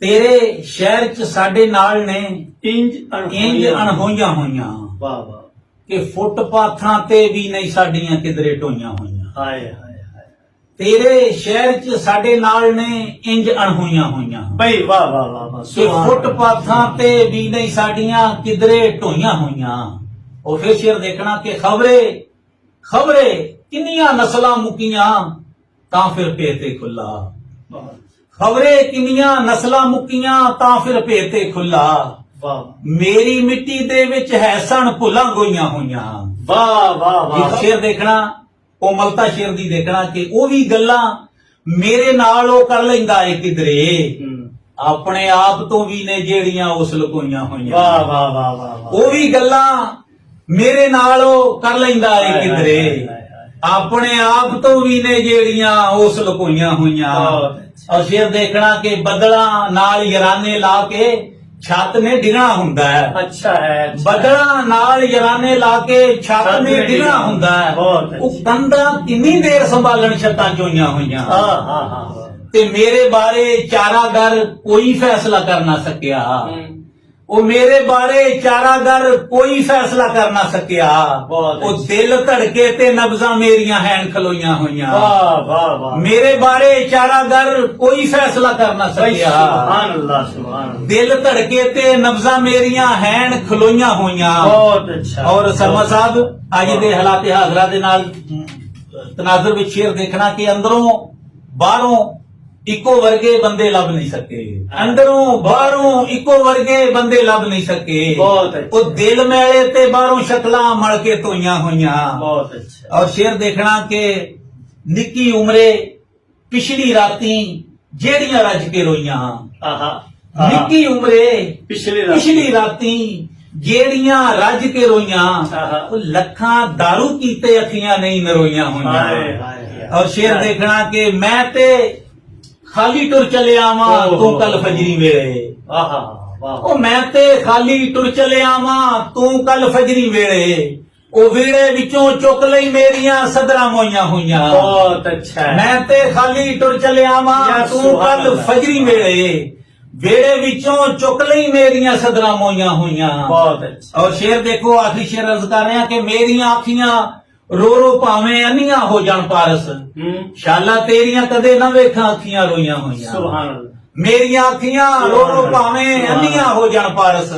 ਤੇਰੇ ਸ਼ਹਿਰ ਚ ਸਾਡੇ ਨਾਲ ਨੇ ਇੰਜ ਅਣਹੋਈਆਂ ਹੋਈਆਂ, ਵਾਹ ਵਾਹ, ਕਿ ਫੁੱਟਪਾਥਾਂ ਤੇ ਵੀ ਨਹੀਂ ਸਾਡੀਆਂ ਕਿਧਰੇ ਢੋਈਆਂ ਹੋਈਆਂ। ਹਾਏ ਹਾਏ ਹਾਏ, ਤੇਰੇ ਸ਼ਹਿਰ ਚ ਸਾਡੇ ਨਾਲ ਨੇ ਇੰਜ ਅਣਹੋਈਆਂ ਹੋਈਆਂ ਬਈ ਵਾਹ ਵਾਹ ਵਾਹ ਵਾਹ, ਕਿ ਫੁੱਟਪਾਥਾਂ ਤੇ ਵੀ ਨਹੀਂ ਸਾਡੀਆਂ ਕਿਧਰੇ ਢੋਈਆਂ ਹੋਈਆਂ। ਉਹ ਫਿਰ ਸ਼ੇਰ ਦੇਖਣਾ ਕਿ ਖਬਰੇ ਕਿੰਨੀਆਂ ਨਸਲਾਂ ਮੁਕੀਆਂ ਤਾਂ ਫਿਰ ਭੇਤੇ ਖੁੱਲਾ, ਖਬਰੇ ਕਿੰਨੀਆਂ ਨਸਲਾਂ ਮੁਕੀਆਂ ਤਾਂ ਫਿਰ ਭੇਤੇ ਖੁੱਲਾ, ਮੇਰੀ ਮਿੱਟੀ ਦੇ ਵਿੱਚ ਹੈ ਸਣ ਭੁੱਲਾਂ ਗੋਈਆਂ ਹੋਈਆਂ। ਵਾਹ ਵਾਹ ਵਾਹ, ਸ਼ੇਰ ਦੇਖਣਾ ਕੋਮਲਤਾ ਸ਼ੇਰ ਦੀ ਦੇਖਣਾ ਕਿ ਉਹ ਵੀ ਗੱਲਾਂ ਮੇਰੇ ਨਾਲ ਉਹ ਕਰ ਲੈਂਦਾ ਏ ਕਿਧਰੇ, ਆਪਣੇ ਆਪ ਤੋਂ ਵੀ ਨੇ ਜਿਹੜੀਆਂ ਉਸ ਲੁਕੋਈਆਂ ਹੋਈਆਂ। ਵਾਹ ਵਾਹ ਵਾਹ ਵਾਹ, ਉਹ ਵੀ ਗੱਲਾਂ ਮੇਰੇ ਨਾਲ ਉਹ ਕਰ ਲੈਂਦਾ ਏ ਕਿਧਰੇ, ਆਪਣੇ ਆਪ ਤੋਂ ਵੀ ਨੇ ਜਿਹੜੀਆਂ ਉਸ ਲੁਕੋਈਆਂ ਹੋਈਆਂ। ਔਰ ਸ਼ੇਰ ਦੇਖਣਾ ਕਿ ਬੱਦਲਾਂ ਨਾਲ ਯਾਰਾਨੇ ਲਾ ਕੇ ਛੱਤ ਨੇ ਡਿੱਗਣਾ ਹੁੰਦਾ ਹੈ। ਅੱਛਾ ਹੈ, ਬੱਦਲਾਂ ਨਾਲ ਯਾਰਾਨੇ ਲਾ ਕੇ ਛੱਤ ਨੇ ਡਿੱਗਣਾ ਹੁੰਦਾ ਹੈ। ਉਹ ਕੰਧਾਂ ਕਿੰਨੀ ਦੇਰ ਸੰਭਾਲਣ ਛੱਤਾਂ ਚੋਈਆਂ ਹੋਈਆਂ। ਤੇ ਮੇਰੇ ਬਾਰੇ ਚਾਰਾਗਰ ਕੋਈ ਫੈਸਲਾ ਕਰ ਨਾ ਸਕਿਆ, ਉਹ ਮੇਰੇ ਬਾਰੇ ਚਾਰਾਗਰ ਕੋਈ ਫੈਸਲਾ ਕਰ ਨਾ ਸਕਿਆ। ਬਹੁਤ ਉਹ ਦਿਲ ਧੜਕੇ ਤੇ ਨਬਜ਼ਾਂ ਮੇਰੀਆਂ ਹੈਨ ਖਲੋਈਆਂ ਹੋਈਆਂ। ਵਾਹ ਵਾਹ ਵਾਹ, ਮੇਰੇ ਬਾਰੇ ਚਾਰਾਗਰ ਕੋਈ ਫੈਸਲਾ ਕਰ ਨਾ ਸਕਿਆ। ਸੁਭਾਨ ਅੱਲਾਹ, ਸੁਭਾਨ ਅੱਲਾਹ। ਦਿਲ ਧੜਕੇ ਤੇ ਨਬਜ਼ਾਂ ਮੇਰੀਆਂ ਹੈਨ ਖਲੋਈਆਂ ਹੋਈਆਂ। ਬਹੁਤ ਅੱਛਾ। ਔਰ ਸਰਮਾ ਸਾਹਿਬ ਅੱਜ ਦੇ ਹਾਲਾਤ ਹਾਜ਼ਰਾ ਦੇ ਨਾਲ ਤਨਾਜ਼ਰ ਵਿੱਚ ਸ਼ੇਰ ਦੇਖਣਾ ਕਿ ਅੰਦਰੋਂ ਬਾਹਰੋਂ ਇੱਕੋ ਵਰਗੇ ਬੰਦੇ ਲੱਭ ਨਹੀਂ ਸਕੇ। ਅੰਦਰੋਂ ਬਾਹਰੋਂ ਇੱਕੋ ਵਰਗੇ ਬੰਦੇ ਲੱਭ ਨਹੀਂ ਸਕੇ। ਬਹੁਤ ਅੱਛਾ। ਉਹ ਦਿਲ ਮੈਲੇ ਤੇ ਬਾਹਰੋਂ ਸ਼ਕਲਾਂ ਮਲ ਕੇ ਧੋਈਆਂ ਹੋਈਆਂ। ਬਹੁਤ ਅੱਛਾ। ਔਰ ਸ਼ੇਰ ਦੇਖਣਾ ਕਿ ਨਿੱਕੀ ਉਮਰੇ ਪਿਛਲੀ ਰਾਤੀ ਜਿਹੜੀਆਂ ਰੱਜ ਕੇ ਰੋਈਆਂ। ਆਹਾ, ਨਿੱਕੀ ਉਮਰੇ ਪਿਛਲੀ ਰਾਤੀ ਜਿਹੜੀਆਂ ਰੱਜ ਕੇ ਰੋਈਆਂ। ਆਹਾ। ਉਹ ਲੱਖਾਂ ਦਾਰੂ ਕੀਤੇ ਅੱਖੀਆਂ ਨਹੀਂ ਨਰੋਈਆਂ ਹਾਏ ਹੋਈਆਂ। ਹਾਏ। ਔਰ ਸ਼ੇਰ ਦੇਖਣਾ ਕਿ ਮੈਂ ਤੇ ਖਾਲੀ ਟੁਰ ਚਲਿਆ ਵਾਂ ਤੂੰ ਕੱਲ ਫਜਰੀ ਵੇਲੇ। ਆਹਾ ਵਾਹ। ਉਹ ਮੈਂ ਤੇ ਖਾਲੀ ਟੁਰ ਚਲਿਆ ਵਾਂ ਤੂੰ ਕੱਲ ਫਜਰੀ ਵੇਲੇ। ਉਹ ਵਿਹੜੇ ਵਿੱਚੋਂ ਚੁੱਕ ਲਈ ਮੇਰੀਆਂ ਸਦਰਾਂ ਮੋਈਆਂ ਹੋਈਆਂ। ਬਹੁਤ ਅੱਛਾ। ਮੈਂ ਤੇ ਖਾਲੀ ਟੁਰ ਚਲਿਆ ਵਾਂ ਯਾ ਤੂੰ ਸੁਭਾਨ ਕੱਲ ਅੱਲਾਹ। ਫਜਰੀ ਵੇਲੇ। ਵਿਹੜੇ ਵਿੱਚੋਂ ਚੁੱਕ ਲਈ ਮੇਰੀਆਂ ਸਦਰਾਂ ਮੋਈਆਂ ਹੋਈਆਂ। ਬਹੁਤ ਅੱਛਾ। ਔਰ ਸ਼ੇਰ ਦੇਖੋ ਆਖਰੀ ਸ਼ੇਰ ਅਰਜ਼ ਕਰ ਰਿਹਾ ਕਿ ਮੇਰੀਆਂ ਅੱਖੀਆਂ ਰੋ ਰੋ ਭਾਵੇਂ ਅੰਨੀਆਂ ਹੋ ਜਾਣ ਪਾਰਸ। ਸ਼ਾਲਾ ਤੇਰੀਆਂ ਕਦੇ ਨਾ ਵੇਖਾਂ ਅੱਖੀਆਂ ਰੋਈਆਂ ਹੋਈਆਂ। ਸੁਭਾਨ ਅੱਲਾਹ। ਮੇਰੀਆਂ ਅੱਖੀਆਂ ਰੋ ਰੋ ਭਾਵੇਂ ਅੰਨੀਆਂ ਹੋ ਜਾਣ ਪਾਰਸ।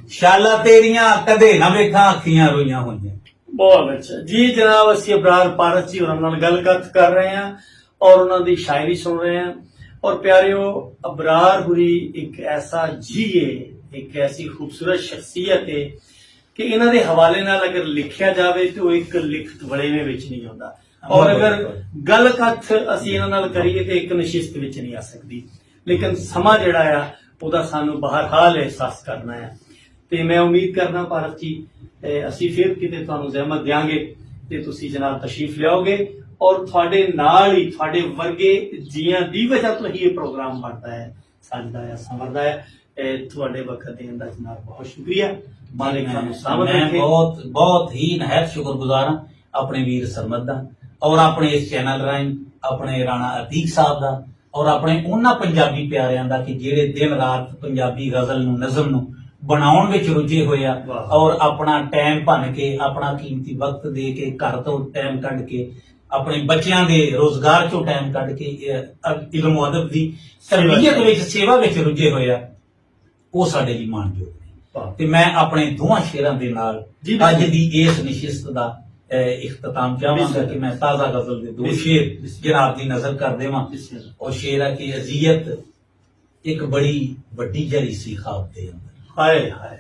ਸ਼ਾਲਾ ਤੇਰੀਆਂ ਕਦੇ ਨਾ ਵੇਖਾਂ ਅੱਖੀਆਂ ਰੋਈਆਂ ਹੋਈਆਂ। ਬਹੁਤ ਅੱਛਾ ਜੀ ਜਨਾਬ, ਅਸੀਂ ਅਬਰਾਰ ਪਾਰਸ ਜੀ ਉਹਨਾਂ ਨਾਲ ਗੱਲਬਾਤ ਕਰ ਰਹੇ ਹਾਂ ਔਰ ਉਹਨਾਂ ਦੀ ਸ਼ਾਇਰੀ ਸੁਣ ਰਹੇ ਹਾਂ। ਔਰ ਪਿਆਰਿਓ, ਅਬਰਾਰ ਹੁਰੀ ਇੱਕ ਐਸਾ ਜੀ ਹੈ, ਇੱਕ ਐਸੀ ਖੂਬਸੂਰਤ ਸ਼ਖਸੀਅਤ ਹੈ ਕਿ ਇਹਨਾਂ ਦੇ ਹਵਾਲੇ ਨਾਲ ਅਗਰ ਲਿਖਿਆ ਜਾਵੇ ਤੇ ਉਹ ਇੱਕ ਲਿਖਤ ਵੜੇਵੇਂ ਵਿੱਚ ਨਹੀਂ ਆਉਂਦਾ। ਔਰ ਅਗਰ ਗੱਲ ਕੱਥ ਅਸੀਂ ਇਹਨਾਂ ਨਾਲ ਕਰੀਏ ਤੇ ਇੱਕ ਨਸ਼ਿਸਤ ਵਿੱਚ ਨਹੀਂ ਆ ਸਕਦੀ। ਲੇਕਿਨ ਸਮਾਂ ਜਿਹੜਾ ਆ ਉਹਦਾ ਸਾਨੂੰ ਬਹਰਹਾਲ ਅਹਿਸਾਸ ਕਰਨਾ ਹੈ। ਤੇ ਮੈਂ ਉਮੀਦ ਕਰਦਾ ਭਾਰਤ ਜੀ ਅਸੀਂ ਫਿਰ ਕਿਤੇ ਤੁਹਾਨੂੰ ਜ਼ਹਿਮਤ ਦਿਆਂਗੇ ਤੇ ਤੁਸੀਂ ਜਨਾਬ ਤਸ਼ਰੀਫ ਲਿਆਓਗੇ ਔਰ ਤੁਹਾਡੇ ਨਾਲ ਹੀ ਤੁਹਾਡੇ ਵਰਗੇ ਜੀਆਂ ਦੀ ਵਜ੍ਹਾ ਤੋਂ ਹੀ ਇਹ ਪ੍ਰੋਗਰਾਮ ਬਣਦਾ ਹੈ, ਸਜਦਾ ਹੈ, ਸੰਵਰਦਾ ਹੈ। ਤੁਹਾਡੇ ਵਕਤ ਦੇਣ ਦਾ ਜਨਾਬ ਬਹੁਤ ਸ਼ੁਕਰੀਆ। ਮਾਲਿਕ ਤੁਹਾਨੂੰ ਸਾਮਤ ਮੈਂ ਰੱਖੇ। ਬਹੁਤ ਹੀ ਨਹਿਤ ਸ਼ੁਕਰਗੁਜ਼ਾਰ ਹਾਂ ਆਪਣੇ ਵੀਰ ਸਰਮਦ ਦਾ ਔਰ ਆਪਣੇ ਇਸ ਚੈਨਲ ਰਾਹੀਂ ਆਪਣੇ ਰਾਣਾ ਅਤੀਕ ਸਾਹਿਬ ਦਾ ਔਰ ਆਪਣੇ ਉਹਨਾਂ ਪੰਜਾਬੀ ਪਿਆਰਿਆਂ ਦਾ ਕਿ ਜਿਹੜੇ ਦਿਨ ਰਾਤ ਪੰਜਾਬੀ ਗਜ਼ਲ ਨੂੰ, ਨਜ਼ਮ ਨੂੰ ਬਣਾਉਣ ਵਿੱਚ ਰੁੱਝੇ ਹੋਏ ਆ ਔਰ ਆਪਣਾ ਟਾਈਮ ਭੰਨ ਕੇ, ਆਪਣਾ ਕੀਮਤੀ ਵਕਤ ਦੇ ਕੇ, ਘਰ ਤੋਂ ਟਾਈਮ ਕੱਢ ਕੇ, ਆਪਣੇ ਬੱਚਿਆਂ ਦੇ ਰੋਜ਼ਗਾਰ ਚੋਂ ਟਾਈਮ ਕੱਢ ਕੇ ਇਲਮ ਅਦਬ ਦੀ ਤਰਬੀਅਤ ਵਿੱਚ, ਸੇਵਾ ਵਿੱਚ ਰੁੱਝੇ ਹੋਏ ਆ। ਉਹ ਸਾਡੇ ਲਈ ਮਾਣਯੋਗ ਨੇ। ਤੇ ਮੈਂ ਆਪਣੇ ਦੋਹਾਂ ਸ਼ੇਰਾਂ ਦੇ ਨਾਲ ਅੱਜ ਦੀ ਇਸ ਨਸ਼ਿਸਤ ਦਾ ਇਖਤਤਾਮ ਚਾਹਾਂਗਾ ਕਿ ਮੈਂ ਤਾਜ਼ਾ ਗਜ਼ਲ ਦੇ ਦੋ ਸ਼ੇਰ ਜਨਾਬ ਦੀ ਨਜ਼ਰ ਕਰ ਦੇਵਾਂ। ਉਹ ਸ਼ੇਰ ਹੈ ਕਿ ਅਜ਼ੀਅਤ ਇੱਕ ਬੜੀ ਵੱਡੀ ਜਰੀ ਸੀ ਖਾਬ ਦੇ ਅੰਦਰ। ਹਾਏ ਹਾਏ।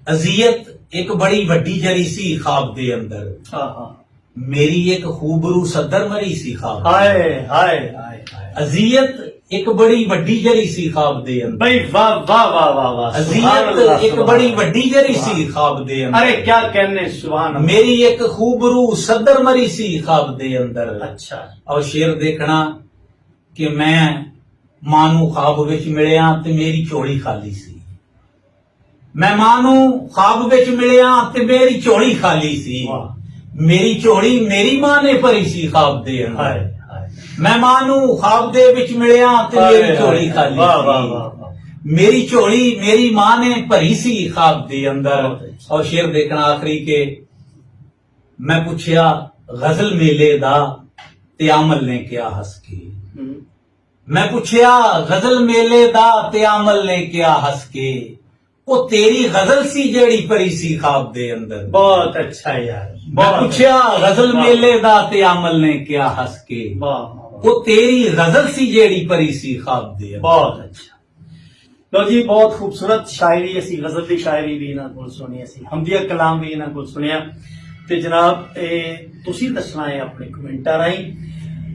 ਅਜ਼ੀਅਤ ਇੱਕ ਬੜੀ ਵੱਡੀ ਜਰੀ ਸੀ ਖਾਬ ਦੇ ਅੰਦਰ। ਹਾਂ। ਮੇਰੀ ਇੱਕ ਖੂਬਰੂ ਸਦਰ ਮਰੀ ਸੀ ਖਾਬ। ਹਾਏ ਹਾਏ ਹਾਏ। ਅਜ਼ੀਅਤ ਇੱਕ ਬੜੀ ਵੱਡੀ ਜਰੀ ਸੀ ਖਾਬ ਦੇ ਅੰਦਰ। ਬਈ ਵਾਹ ਵਾਹ ਵਾਹ ਵਾਹ ਵਾਹ। ਅਜ਼ੀਅਤ ਇੱਕ ਬੜੀ ਵੱਡੀ ਜਰੀ ਸੀ ਖਾਬ ਦੇ ਅੰਦਰ। ਅਰੇ ਕੀ कहने, ਸੁਭਾਨ ਅੱਲਾਹ। ਮੇਰੀ ਇੱਕ ਖੂਬਰੂ ਸਦਰ ਮਰੀ ਸੀ ਖਾਬ ਦੇ ਅੰਦਰ। ਅੱਛਾ। ਔਰ ਸ਼ੇਰ ਦੇਖਣਾ ਕਿ ਮੈਂ ਮਾਂ ਨੂੰ ਖਾਬ ਵਿੱਚ ਮਿਲਿਆ ਤੇ ਮੇਰੀ ਝੋਲੀ ਖਾਲੀ ਸੀ। ਮੈਂ ਮਾਂ ਨੂੰ ਖਾਬ ਵਿੱਚ ਮਿਲਿਆ ਤੇ ਮੇਰੀ ਝੋਲੀ ਖਾਲੀ ਸੀ। ਮੇਰੀ ਝੋਲੀ ਮੇਰੀ ਮਾਂ ਨੇ ਭਰੀ ਸੀ ਖਾਬ ਦੇ ਅੰਦਰ। ਮੈਂ ਮਾਂ ਨੂੰ ਖਾਬ ਦੇ ਵਿੱਚ ਮਿਲਿਆ ਤੇ ਮੇਰੀ ਝੋਲੀ ਖਾਲੀ ਸੀ। ਮੇਰੀ ਝੋਲੀ ਮੇਰੀ ਮਾਂ ਨੇ ਭਰੀ ਸੀ ਖਾਬ ਦੇ ਅੰਦਰ। ਔਰ ਸ਼ੇਰ ਦੇਖਣਾ ਆਖਰੀ ਕਿ ਮੈਂ ਪੁੱਛਿਆ ਗਜ਼ਲ ਮੇਲੇ ਦਾ ਤੇ ਅਮਲ ਨੇ ਕਿਹਾ ਹੱਸ ਕੇ। ਮੈਂ ਪੁੱਛਿਆ ਗਜ਼ਲ ਮੇਲੇ ਦਾ ਤੇ ਅਮਲ ਨੇ ਕਿਹਾ ਹੱਸ ਕੇ। ਉਹ ਤੇਰੀ ਗਜ਼ਲ ਸੀ ਜਿਹੜੀ ਭਰੀ ਸੀ ਖਾਬ ਦੇ ਅੰਦਰ। ਬਹੁਤ ਅੱਛਾ ਯਾਰ। ਮੈਂ ਪੁੱਛਿਆ ਗਜ਼ਲ ਮੇਲੇ ਦਾ ਤੇ ਅਮਲ ਨੇ ਕਿਹਾ ਹੱਸ ਕੇ। ਉਹ ਤੇਰੀ ਗਜ਼ਲ ਸੀ ਜਿਹੜੀ ਭਰੀ ਸੀ ਖਾਬ ਦੇ ਅੰਦਰ। ਬਹੁਤ ਅੱਛਾ। ਲੋ ਜੀ, ਬਹੁਤ ਖੂਬਸੂਰਤ ਸ਼ਾਇਰੀ, ਅਸੀਂ ਗਜ਼ਲ ਦੀ ਸ਼ਾਇਰੀ ਵੀ ਇਹਨਾਂ ਕੋਲ ਸੁਣੀ, ਅਸੀਂ ਹਮਦੀਆ ਕਲਾਮ ਵੀ ਇਹਨਾਂ ਕੋਲ ਸੁਣਿਆ। ਤੇ ਜਨਾਬ ਤੁਸੀਂ ਦੱਸਣਾ ਹੈ ਆਪਣੇ ਕਮੈਂਟਾਂ ਰਾਹੀਂ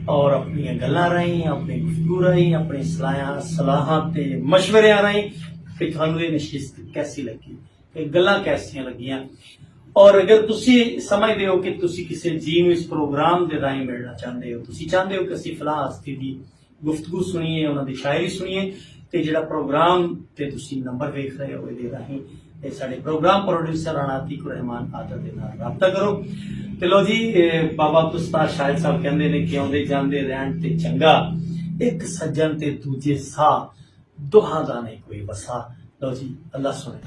ਔਰ ਆਪਣੀਆਂ ਗੱਲਾਂ ਰਾਹੀਂ, ਆਪਣੀ ਗੁਫ਼ਤਗੂ ਰਾਹੀਂ, ਆਪਣੀ ਸਲਾਹਾਂ ਤੇ ਮਸ਼ਵਰਿਆਂ ਰਾਹੀਂ ਕਿ ਤੁਹਾਨੂੰ ਇਹ ਨਸ਼ਿਸਤ ਕੈਸੀ ਲੱਗੀ, ਇਹ ਗੱਲਾਂ ਕੈਸੀਆਂ ਲੱਗੀਆਂ। ਔਰ ਅਗਰ ਤੁਸੀਂ ਸਮਝਦੇ ਹੋ ਕਿ ਤੁਸੀਂ ਕਿਸੇ ਜੀ ਨੂੰ ਇਸ ਪ੍ਰੋਗਰਾਮ ਦੇ ਰਾਹੀਂ ਮਿਲਣਾ ਚਾਹੁੰਦੇ ਹੋ, ਤੁਸੀਂ ਚਾਹੁੰਦੇ ਹੋ ਕਿ ਅਸੀਂ ਫਲਾਹ ਹਸਤੀ ਦੀ ਗੁਫ਼ਤਗੂ ਸੁਣੀਏ, ਉਹਨਾਂ ਦੀ ਸ਼ਾਇਰੀ ਸੁਣੀਏ, ਤੇ ਜਿਹੜਾ ਪ੍ਰੋਗਰਾਮ ਤੇ ਤੁਸੀਂ ਨੰਬਰ ਵੇਖ ਰਹੇ ਹੋ ਇਹਦੇ ਰਾਹੀਂ ਇਹ ਸਾਡੇ ਪ੍ਰੋਗਰਾਮ ਪ੍ਰੋਡਿਊਸਰ ਰਾਣਾ ਅਤੀਕ ਰਹਿਮਾਨ ਆਦਰ ਦੇ ਨਾਲ ਰਾਬਤਾ ਕਰੋ। ਤੇ ਲੋ ਜੀ, ਬਾਬਾ ਉਸਤਾਦ ਸ਼ਾਹਿਦ ਸਾਹਿਬ ਕਹਿੰਦੇ ਨੇ ਕਿ ਆਉਂਦੇ ਜਾਂਦੇ ਰਹਿਣ ਤੇ ਚੰਗਾ, ਇੱਕ ਸੱਜਣ ਤੇ ਦੂਜੇ ਸਾਹ, ਦੋਹਾਂ ਦਾ ਨਹੀਂ ਕੋਈ ਵਸਾ। ਲਓ ਜੀ ਅੱਲਾ ਸੁਣੇ।